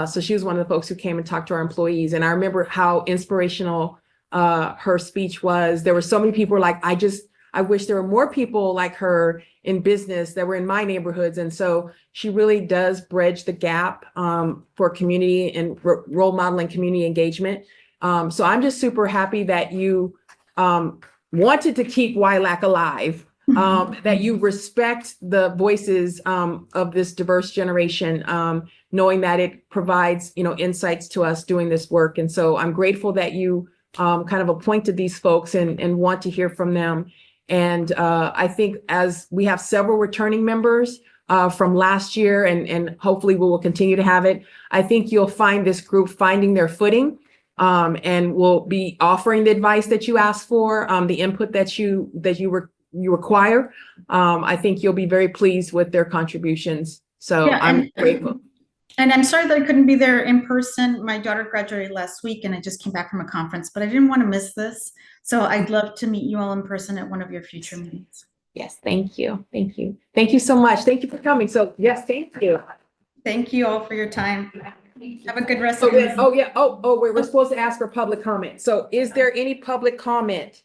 So she was one of the folks who came and talked to our employees. And I remember how inspirational her speech was. There were so many people like, I wish there were more people like her in business that were in my neighborhoods. And so she really does bridge the gap for community and role modeling community engagement. So I'm just super happy that you wanted to keep YLAC alive, that you respect the voices of this diverse generation, knowing that it provides, insights to us doing this work. And so I'm grateful that you kind of appointed these folks and want to hear from them. And I think as we have several returning members from last year, and hopefully we will continue to have it, I think you'll find this group finding their footing, and we'll be offering the advice that you asked for, the input that you require. I think you'll be very pleased with their contributions. So yeah, I'm grateful. And I'm sorry that I couldn't be there in person. My daughter graduated last week and I just came back from a conference, but I didn't want to miss this. So I'd love to meet you all in person at one of your future meetings. Yes, thank you. Thank you. Thank you so much. Thank you for coming. So yes, thank you. Thank you all for your time. Have a good rest So of your. then, we're supposed to ask for public comment. So is there any public comment?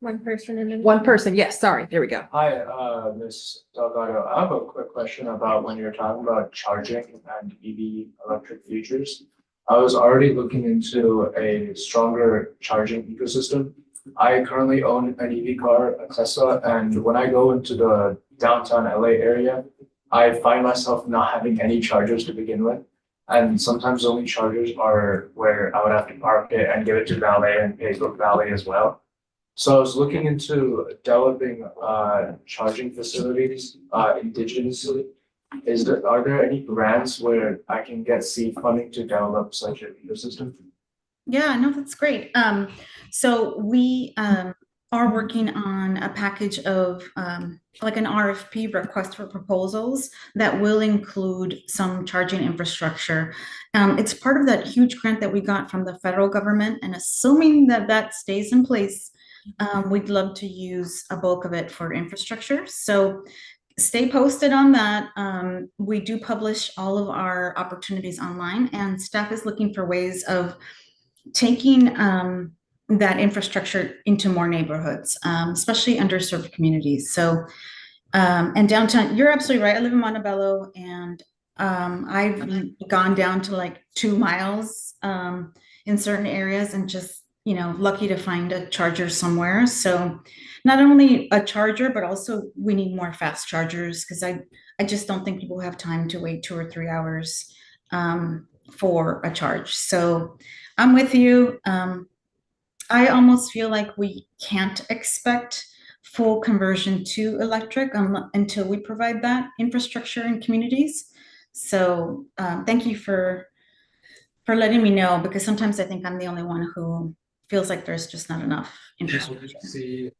One person and then. One person, yes, sorry, there we go. Hi, Ms. Delgado. I have a quick question about when you're talking about charging and EV electric futures. I was already looking into a stronger charging ecosystem. I currently own an EV car, a Tesla, and when I go into the downtown LA area, I find myself not having any chargers to begin with. And sometimes the only chargers are where I would have to park it and give it to valet and pay for valet as well. So I was looking into developing charging facilities indigenously. Are there any grants where I can get seed funding to develop such an ecosystem? Yeah, no, that's great. So we are working on a package of like an RFP, request for proposals, that will include some charging infrastructure. It's part of that huge grant that we got from the federal government, and assuming that that stays in place, we'd love to use a bulk of it for infrastructure. So stay posted on that. We do publish all of our opportunities online, and staff is looking for ways of taking that infrastructure into more neighborhoods, especially underserved communities. So, and downtown, you're absolutely right. I live in Montebello, and I've gone down to like 2 miles in certain areas, and just, you know, lucky to find a charger somewhere. So not only a charger, but also we need more fast chargers, because I just don't think people have time to wait 2 or 3 hours for a charge. So I'm with you. I almost feel like we can't expect full conversion to electric until we provide that infrastructure in communities. So thank you for letting me know, because sometimes I think I'm the only one who feels like there's just not enough infrastructure.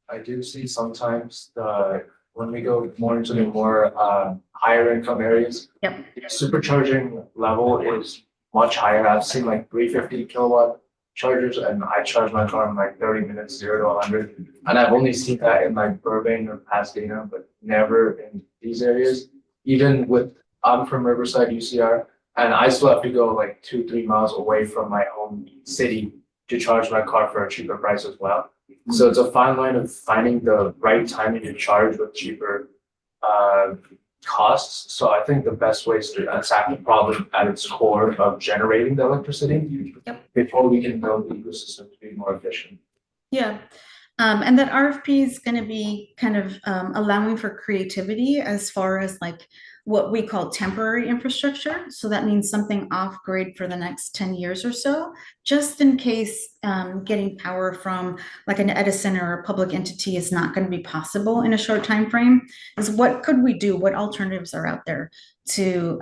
I do see sometimes when we go more into the more higher income areas, yep, the supercharging level is much higher. I've seen like 350 kilowatt chargers, and I charge my car in like 30 minutes, 0 to 100. And I've only seen that in like Burbank or Pasadena, but never in these areas. Even I'm from Riverside, UCR, and I still have to go like 2-3 miles away from my home city to charge my car for a cheaper price as well. So it's a fine line of finding the right timing to charge with cheaper costs. So I think the best way is to attack the problem at its core of generating the electricity before we can build the ecosystem to be more efficient. Yeah. And that RFP is going to be kind of allowing for creativity as far as like what we call temporary infrastructure. So that means something off grid for the next 10 years or so, just in case getting power from like an Edison or a public entity is not going to be possible in a short time frame. Is what could we do? What alternatives are out there to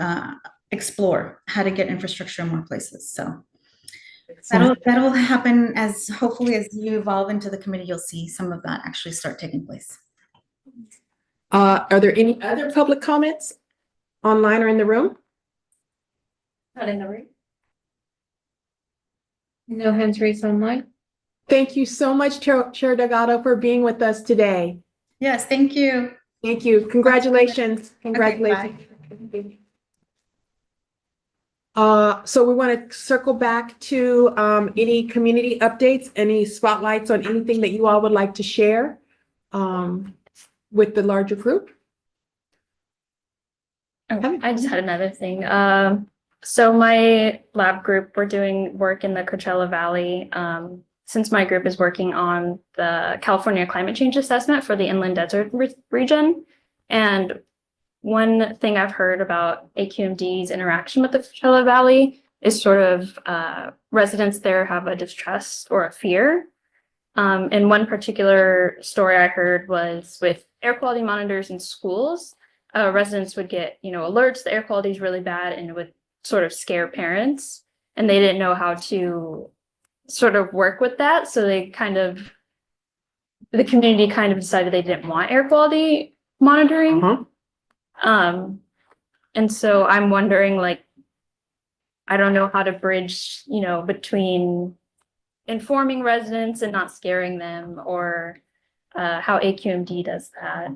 explore how to get infrastructure in more places? So that'll happen as hopefully as you evolve into the committee, you'll see some of that actually start taking place. Are there any other public comments online or in the room? Not in the room. No hands raised online. Thank you so much, Chair Delgado, for being with us today. Yes, thank you. Thank you. Congratulations. Congratulations. Okay, So we want to circle back to any community updates, any spotlights on anything that you all would like to share with the larger group. Oh, I just had another thing. So my lab group, we're doing work in the Coachella Valley. Since my group is working on the California climate change assessment for the inland desert region. And one thing I've heard about AQMD's interaction with the Coachella Valley is sort of residents there have a distrust or a fear. And one particular story I heard was with air quality monitors in schools. Residents would get, alerts, the air quality is really bad, and it would sort of scare parents, and they didn't know how to sort of work with that. So the community kind of decided they didn't want air quality monitoring. And so I'm wondering, I don't know how to bridge, between informing residents and not scaring them, or how AQMD does that.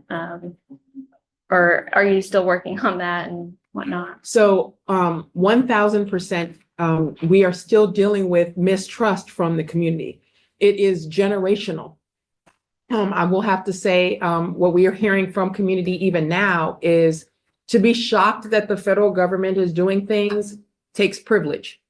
Or are you still working on that? And whatnot. So 1000%, we are still dealing with mistrust from the community. It is generational. I will have to say, what we are hearing from community even now is to be shocked that the federal government is doing things takes privilege.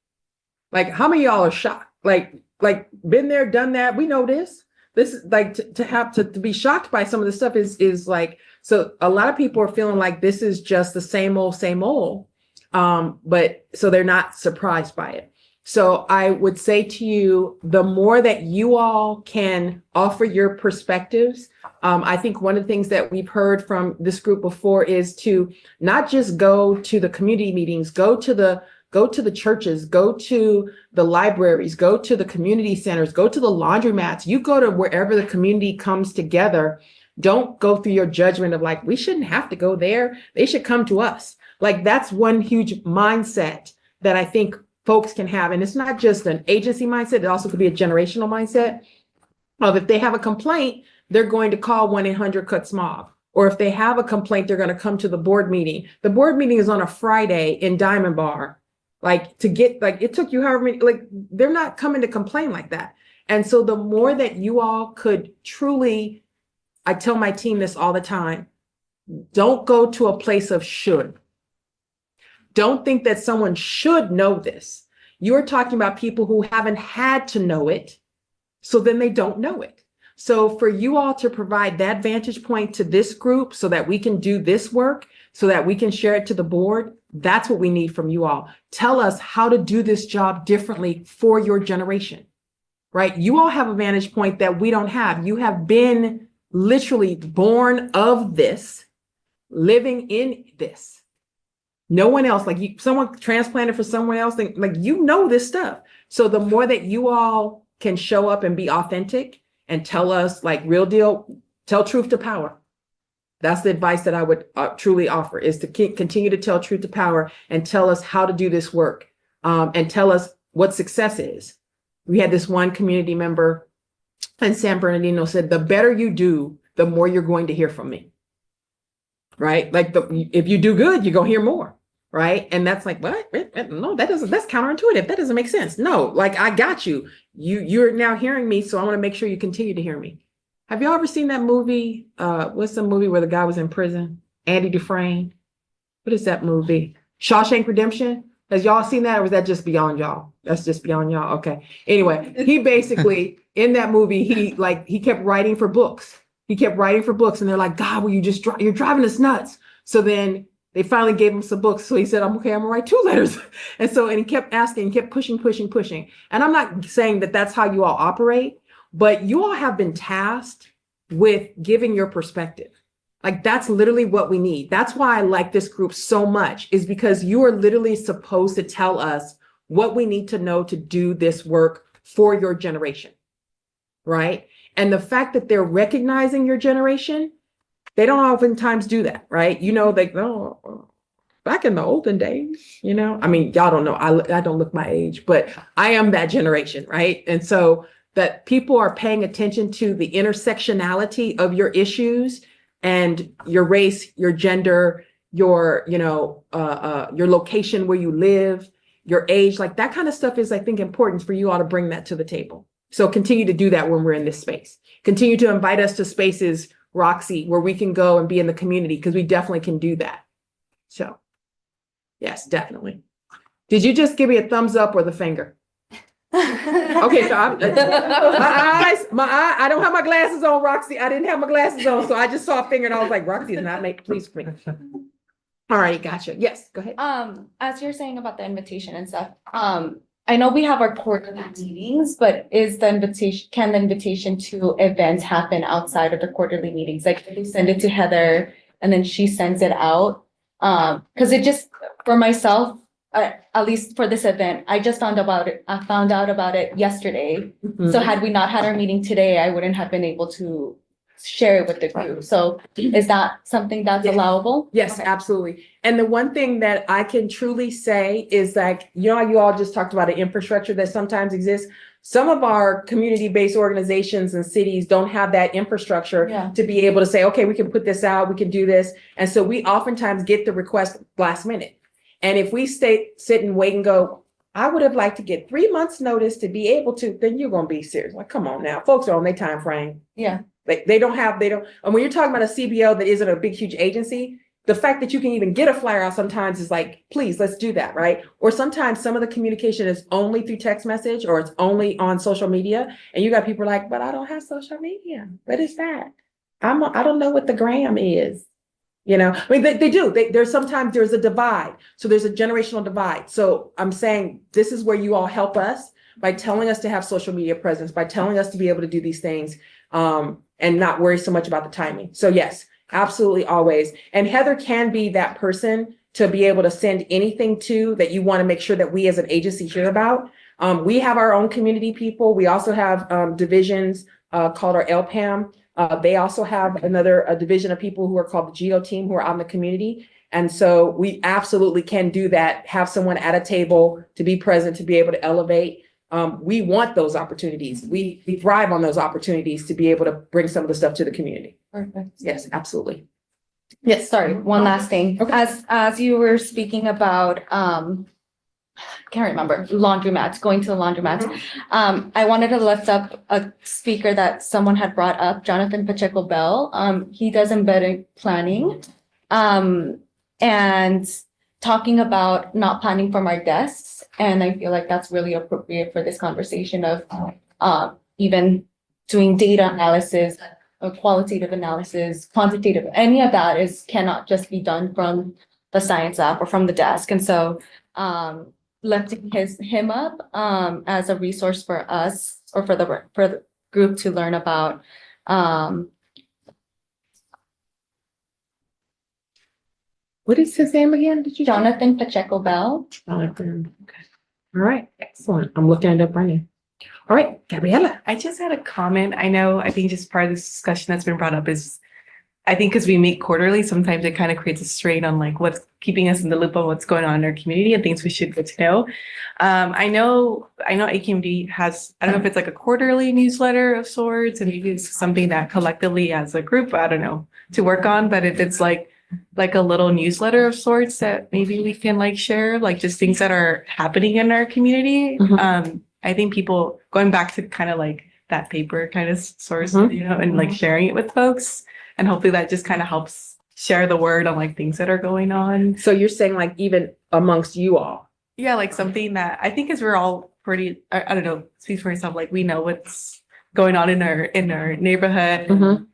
Like, how many of y'all are shocked? Like been there, done that. We know this. This is like to have to be shocked by some of the stuff is like, so a lot of people are feeling like this is just the same old. But so they're not surprised by it. So I would say to you, the more that you all can offer your perspectives, I think one of the things that we've heard from this group before is to not just go to the community meetings, go to the churches, go to the libraries, go to the community centers, go to the laundromats. You go to wherever the community comes together. Don't go through your judgment of like, we shouldn't have to go there. They should come to us. Like, that's one huge mindset that I think folks can have. And it's not just an agency mindset. It also could be a generational mindset of if they have a complaint, they're going to call 1-800-CUT-SMOG. Or if they have a complaint, they're going to come to the board meeting. The board meeting is on a Friday in Diamond Bar. Like, to get, like, it took you however many, like, they're not coming to complain like that. And so the more that you all could truly, I tell my team this all the time, don't go to a place of should. Don't think that someone should know this. You're talking about people who haven't had to know it, so then they don't know it. So for you all to provide that vantage point to this group so that we can do this work, so that we can share it to the board, that's what we need from you all. Tell us how to do this job differently for your generation, right? You all have a vantage point that we don't have. You have been literally born of this, living in this. No one else, like you, someone transplanted for someone else, like, you know this stuff. So the more that you all can show up and be authentic and tell us like real deal, tell truth to power. That's the advice that I would truly offer, is to continue to tell truth to power and tell us how to do this work, and tell us what success is. We had this one community member in San Bernardino said, the better you do, the more you're going to hear from me. Right? Like, if you do good, you're going to hear more. Right? And that's like, what? No, that's counterintuitive. That doesn't make sense. No, like, I got you. You're now hearing me, so I want to make sure you continue to hear me. Have y'all ever seen that movie? What's the movie where the guy was in prison? Andy Dufresne. What is that movie? Shawshank Redemption? Has y'all seen that, or was that just beyond y'all? That's just beyond y'all. Okay. Anyway, he basically, in that movie, he kept writing for books. He kept writing for books, and they're like, God, will you just you're driving us nuts. So then they finally gave him some books. So he said, I'm gonna write 2 letters. And he kept asking, kept pushing. And I'm not saying that that's how you all operate, but you all have been tasked with giving your perspective. Like, that's literally what we need. That's why I like this group so much, is because you are literally supposed to tell us what we need to know to do this work for your generation, right? And the fact that they're recognizing your generation, they don't oftentimes do that, right? You know, they back in the olden days, you know, I mean, y'all don't know, I don't look my age, but I am that generation, right? And so that people are paying attention to the intersectionality of your issues and your race, your gender, your location where you live, your age, like that kind of stuff is, I think, important for you all to bring that to the table. So continue to do that when we're in this space. Continue to invite us to spaces, Roxy, where we can go and be in the community, because we definitely can do that. So yes, definitely. Did you just give me a thumbs up or the finger? Okay, so I don't have my glasses on, Roxy. I didn't have my glasses on, so I just saw a finger and I was like, Roxy is not pleased with me. All right, gotcha. Yes, go ahead. As you're saying about the invitation and stuff, I know we have our quarterly meetings, but can the invitation to events happen outside of the quarterly meetings? Like, if you send it to Heather and then she sends it out? Because it just, for myself, at least for this event, I just found out about it yesterday. Mhm. So had we not had our meeting today, I wouldn't have been able to share it with the group. So is that something that's allowable? Yes, absolutely. And the one thing that I can truly say is, like, you know, you all just talked about an infrastructure that sometimes exists. Some of our community-based organizations and cities don't have that infrastructure Yeah. to be able to say, okay, we can put this out, we can do this. And so we oftentimes get the request last minute. And if we sit and wait and go, I would have liked to get 3 months notice to be able to, then you're gonna be serious. Like, come on now, folks are on their time frame. Yeah. They don't, and when you're talking about a CBO that isn't a big, huge agency, the fact that you can even get a flyer out sometimes is like, please, let's do that, right? Or sometimes some of the communication is only through text message or it's only on social media. And you got people like, but I don't have social media. What is that? I don't know what the gram is. You know, I mean, they do. There's sometimes there's a divide. So there's a generational divide. So I'm saying this is where you all help us by telling us to have social media presence, by telling us to be able to do these things, and not worry so much about the timing. So yes, absolutely, always. And Heather can be that person to be able to send anything to that you want to make sure that we as an agency hear about. We have our own community people. We also have divisions called our LPAM. They also have a division of people who are called the GEO team who are out in the community. And so we absolutely can do that, have someone at a table to be present, to be able to elevate. We want those opportunities. We thrive on those opportunities to be able to bring some of the stuff to the community. Perfect. Yes, absolutely. Yes, sorry, one last thing. As you were speaking about, can't remember, laundromats, going to the laundromats. I wanted to lift up a speaker that someone had brought up, Jonathan Pacheco Bell. He does embedded planning. And talking about not planning from our desks. And I feel like that's really appropriate for this conversation of even doing data analysis, qualitative analysis, quantitative, any of that cannot just be done from the science lab or from the desk. And so lifting him up as a resource for us or for the group to learn about. What is his name again? Did you? Jonathan Pacheco Bell. Jonathan. Okay. All right. Excellent. I'm looking it up right now. All right, Gabriela. I just had a comment. I think just part of this discussion that's been brought up is, I think because we meet quarterly, sometimes it kind of creates a strain on like what's keeping us in the loop of what's going on in our community and things we should get to know. I know AQMD has, I don't know if it's like a quarterly newsletter of sorts, and maybe it's something that collectively as a group, I don't know, to work on, but if it's like a little newsletter of sorts that maybe we can like share, like just things that are happening in our community. I think people going back to kind of like that paper kind of source, you know, and like sharing it with folks. And hopefully that just kind of helps share the word on like things that are going on. So you're saying like even amongst you all? Yeah, like something that I think is we're all pretty, I don't know, speak for yourself, like we know what's going on in our neighborhood,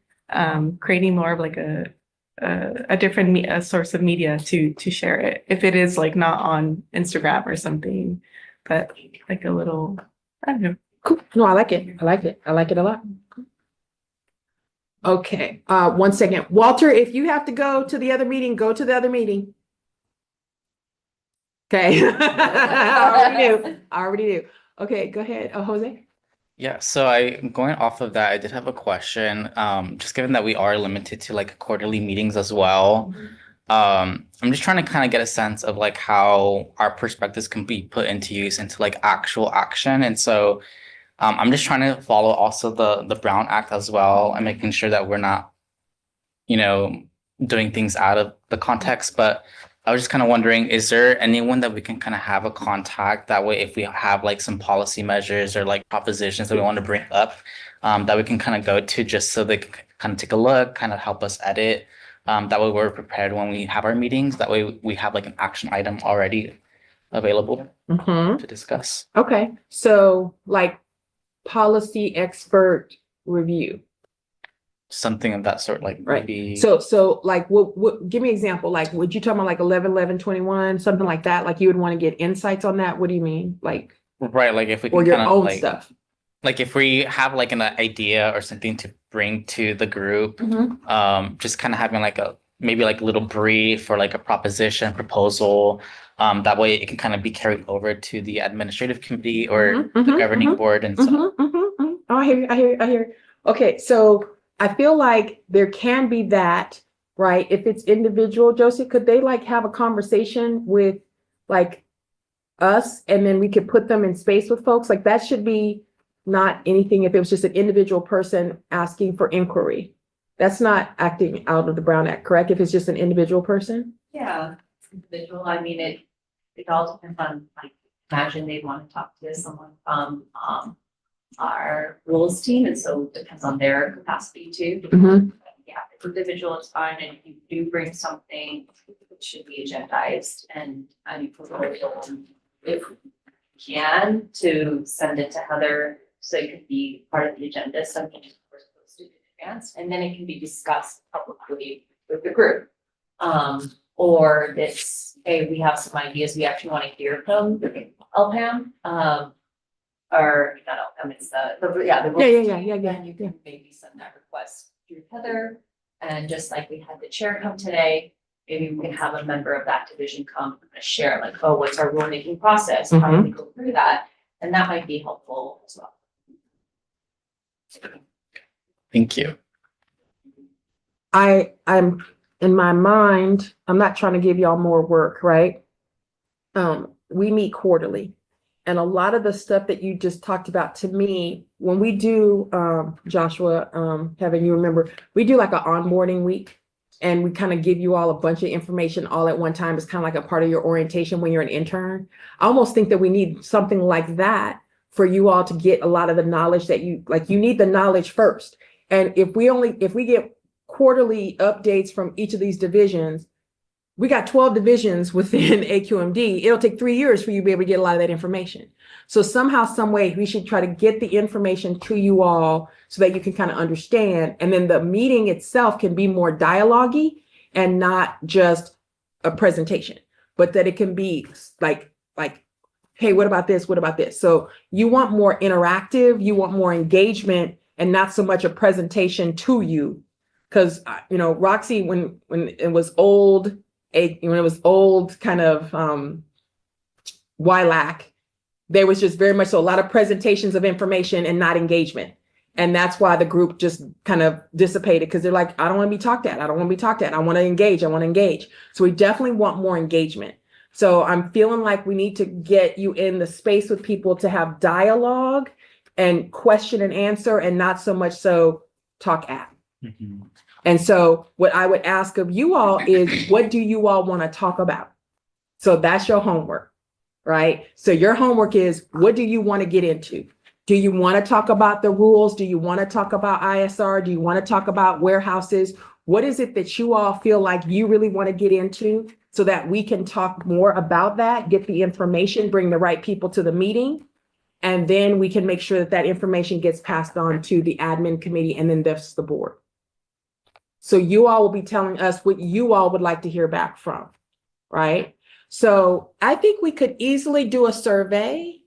creating more of like a different source of media to share it. If it is like not on Instagram or something, but like a little, I don't know. Cool. No, I like it. I like it. I like it a lot. Okay, 1 second. Walter, if you have to go to the other meeting, go to the other meeting. Okay. I already knew. Okay, go ahead. Jose. Yeah, so going off of that, I did have a question. Just given that we are limited to like quarterly meetings as well, I'm just trying to kind of get a sense of like how our perspectives can be put into use into like actual action. And so I'm just trying to follow also the Brown Act as well and making sure that we're not, you know, doing things out of the context. But I was just kind of wondering, is there anyone that we can kind of have a contact that way if we have like some policy measures or like propositions that we want to bring up, that we can kind of go to just so they can kind of take a look, kind of help us edit. That way we're prepared when we have our meetings. That way we have like an action item already available to discuss. Okay, so like policy expert review. Something of that sort, like Right. maybe. So like what give me an example. Like would you talk about like 11/11/21, something like that? Like you would want to get insights on that? What do you mean? Like Right, like if we or can your kind of own like stuff. like if we have like an idea or something to bring to the group, just kind of having like a maybe like a little brief or like a proposition proposal. That way it can kind of be carried over to the administrative committee or the governing board and so. Oh, I hear you. I hear you. Okay, so I feel like there can be that, right? If it's individual, Josie, could they like have a conversation with like us and then we could put them in space with folks? Like that should be not anything if it was just an individual person asking for inquiry. That's not acting out of the Brown Act, correct? If it's just an individual person? Yeah, it's individual. I mean, it all depends on, like, imagine they want to talk to someone from, our rules team, and so it depends on their capacity too. Mhm. Yeah, if individual is fine, and if you do bring something, it should be agendized, and I mean, if we can, to send it to Heather, so it could be part of the agenda, something we're supposed to do in advance, and then it can be discussed publicly with the group. Or it's, hey, we have some ideas, we actually want to hear from LPAM, or not LPAM, it's the. Yeah. Then you can maybe send that request through Heather, and just like we had the chair come today, maybe we can have a member of that division come and share, like, oh, what's our rulemaking process? How do we go through that? And that might be helpful as well. Thank you. I'm in my mind, I'm not trying to give y'all more work, right? We meet quarterly. And a lot of the stuff that you just talked about, to me, when we do, Joshua, Kevin, you remember, we do like an onboarding week, and we kind of give you all a bunch of information all at one time. It's kind of like a part of your orientation when you're an intern. I almost think that we need something like that for you all to get a lot of the knowledge that you need the knowledge first. And if we get quarterly updates from each of these divisions, we got 12 divisions within AQMD. It'll take 3 years for you to be able to get a lot of that information. So somehow, some way, we should try to get the information to you all so that you can kind of understand. And then the meeting itself can be more dialogue-y and not just a presentation, but that it can be like, hey, what about this? What about this? So you want more interactive, you want more engagement, and not so much a presentation to you. Because, Roxy, when it was old, kind of YLAC, there was just very much so a lot of presentations of information and not engagement. And that's why the group just kind of dissipated, because they're like, I don't want to be talked at. I don't want to be talked at. I want to engage. I want to engage. So we definitely want more engagement. So I'm feeling like we need to get you in the space with people to have dialogue and question and answer, and not so much so talk at. And so what I would ask of you all is, what do you all want to talk about? So that's your homework, right? So your homework is, what do you want to get into? Do you want to talk about the rules? Do you want to talk about ISR? Do you want to talk about warehouses? What is it that you all feel like you really want to get into, so that we can talk more about that, get the information, bring the right people to the meeting, and then we can make sure that that information gets passed on to the admin committee, and then that's the board. So you all will be telling us what you all would like to hear back from, right? So I think we could easily do a survey,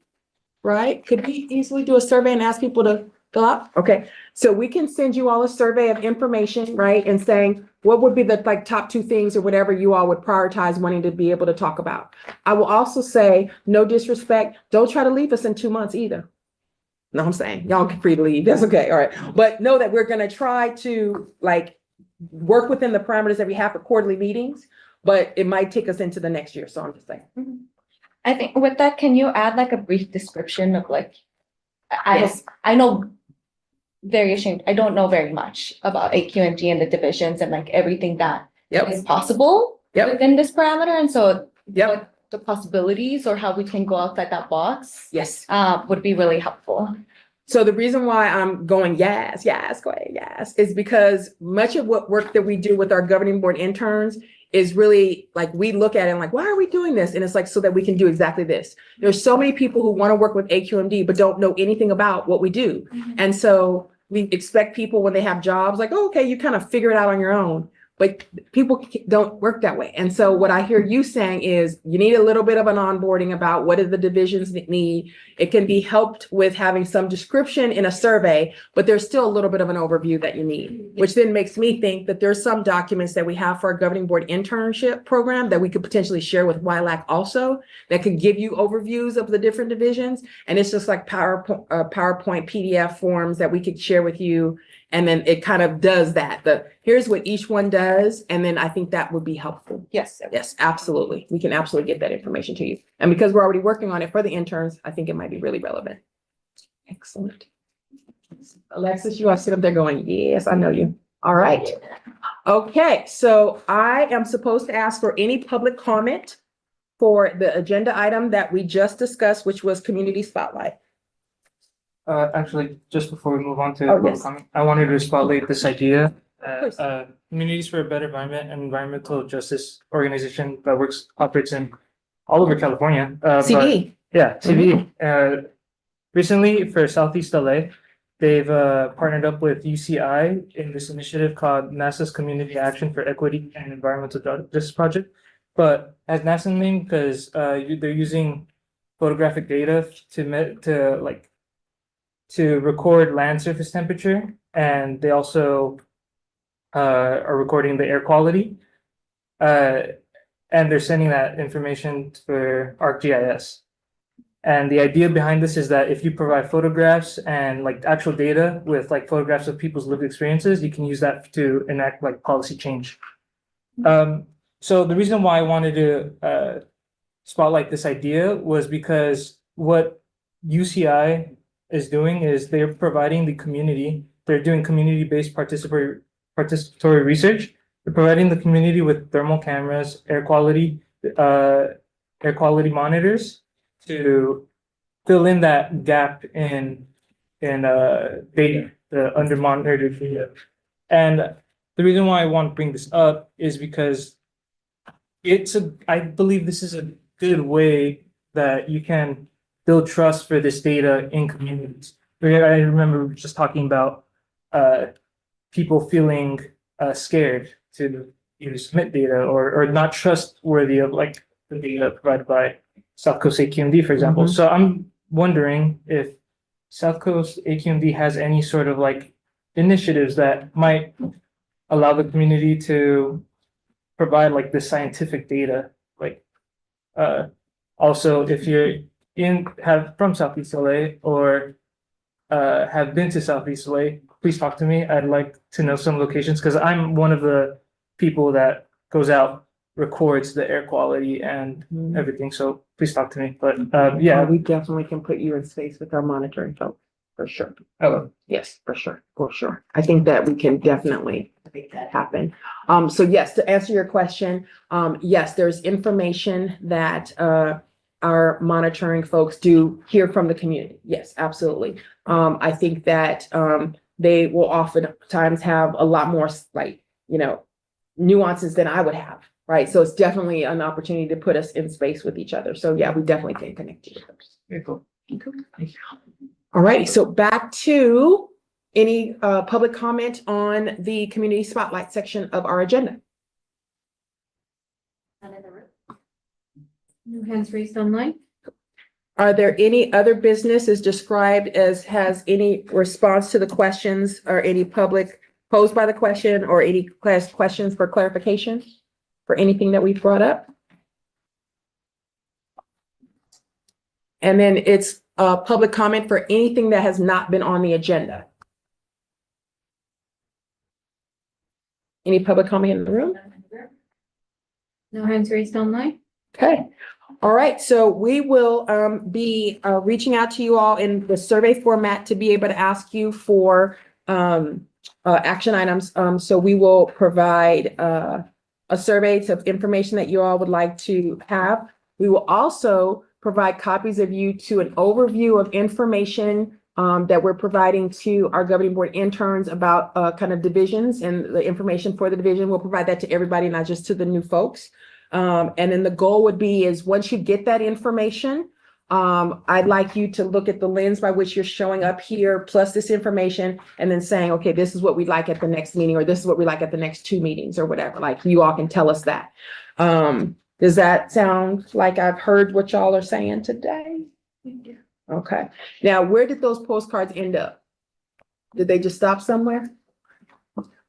right? Could we easily do a survey and ask people to fill out? Okay, so we can send you all a survey of information, right? And saying, what would be the top 2 things or whatever you all would prioritize wanting to be able to talk about. I will also say, no disrespect, don't try to leave us in 2 months either. No, I'm saying, y'all get free to leave, that's okay, all right. But know that we're gonna try to work within the parameters that we have for quarterly meetings, but it might take us into the next year. So I'm just saying. I think with that, can you add a brief description of I know variation. I don't know very much about AQMD and the divisions and everything that is possible within this parameter. And so what the possibilities or how we can go outside that box would be really helpful. So the reason why I'm going yes, is because much of what work that we do with our governing board interns is really we look at it and why are we doing this? And it's so that we can do exactly this. There's so many people who want to work with AQMD, but don't know anything about what we do. And so we expect people when they have jobs, oh, okay, you kind of figure it out on your own. But people don't work that way. And so what I hear you saying is you need a little bit of an onboarding about what do the divisions need. It can be helped with having some description in a survey, but there's still a little bit of an overview that you need, which then makes me think that there's some documents that we have for our governing board internship program that we could potentially share with YLAC also, that could give you overviews of the different divisions. And it's just PowerPoint PDF forms that we could share with you. And then it kind of does that. Here's what each one does. And then I think that would be helpful. Yes, absolutely. We can absolutely get that information to you. And because we're already working on it for the interns, I think it might be really relevant. Excellent. Alexis, you are sitting up there going, yes, I know you. All right. Okay, so I am supposed to ask for any public comment for the agenda item that we just discussed, which was community spotlight. Actually, just before we move on to Oh, public yes. comment, I wanted to spotlight this idea. Please. Communities for a Better Environment and environmental justice organization that operates in all over California. CD. Yeah, TV. Recently for Southeast LA, they've partnered up with UCI in this initiative called NASA's Community Action for Equity and Environmental Justice Project. But as NASA name because they're using photographic data to record land surface temperature, and they also are recording the air quality. And they're sending that information for ArcGIS. And the idea behind this is that if you provide photographs and like actual data with like photographs of people's lived experiences, you can use that to enact like policy change. So the reason why I wanted to spotlight this idea was because what UCI is doing is they're providing the community, they're doing community-based participatory research. They're providing the community with thermal cameras, air quality monitors to fill in that gap in data, the under monitored data. And the reason why I want to bring this up is because I believe this is a good way that you can build trust for this data in communities. I remember just talking about people feeling scared to either submit data or not trustworthy of like the data provided by South Coast AQMD, for example. Mhm. So I'm wondering if South Coast AQMD has any sort of like initiatives that might allow the community to provide like the scientific data. Like also if you're from Southeast LA or have been to Southeast LA, please talk to me. I'd like to know some locations because I'm one of the people that goes out, records the air quality and everything. So please talk to me. But yeah, We definitely can put you in space with our monitoring folks, for sure. oh, Yes, for sure, for sure. I think that we can definitely make that happen. So yes, to answer your question, yes, there's information that our monitoring folks do hear from the community. Yes, absolutely. I think that they will oftentimes have a lot more like, nuances than I would have, right? So it's definitely an opportunity to put us in space with each other. So yeah, we definitely can connect you with those. very cool. All right, so back to any public comment on the community spotlight section of our agenda. No hands raised online. Are there any other businesses described as has any response to the questions or any public posed by the question or any questions for clarification for anything that we've brought up? And then it's public comment for anything that has not been on the agenda. Any public comment in the room? No hands raised online. Okay. All right. So we will be reaching out to you all in the survey format to be able to ask you for action items. So we will provide a survey of information that you all would like to have. We will also provide copies of you to an overview of information that we're providing to our governing board interns about kind of divisions and the information for the division. We'll provide that to everybody, not just to the new folks. And then the goal would be is once you get that information, I'd like you to look at the lens by which you're showing up here, plus this information, and then saying, okay, this is what we'd like at the next meeting, or this is what we like at the next 2 meetings or whatever. Like you all can tell us that. Does that sound like I've heard what y'all are saying today? Okay. Now, where did those postcards end up? Did they just stop somewhere?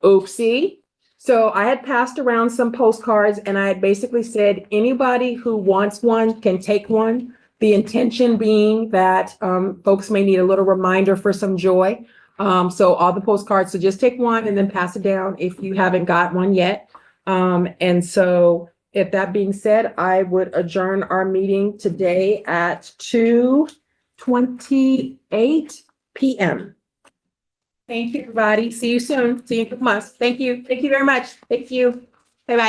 Oopsie. So I had passed around some postcards and I had basically said, anybody who wants one can take one. The intention being that folks may need a little reminder for some joy. So all the postcards, so just take one and then pass it down if you haven't got one yet. And so if that being said, I would adjourn our meeting today at 2:28. PM. Thank you, everybody. See you soon. See you in a month. Thank you. Thank you very much. Thank you. Bye-bye.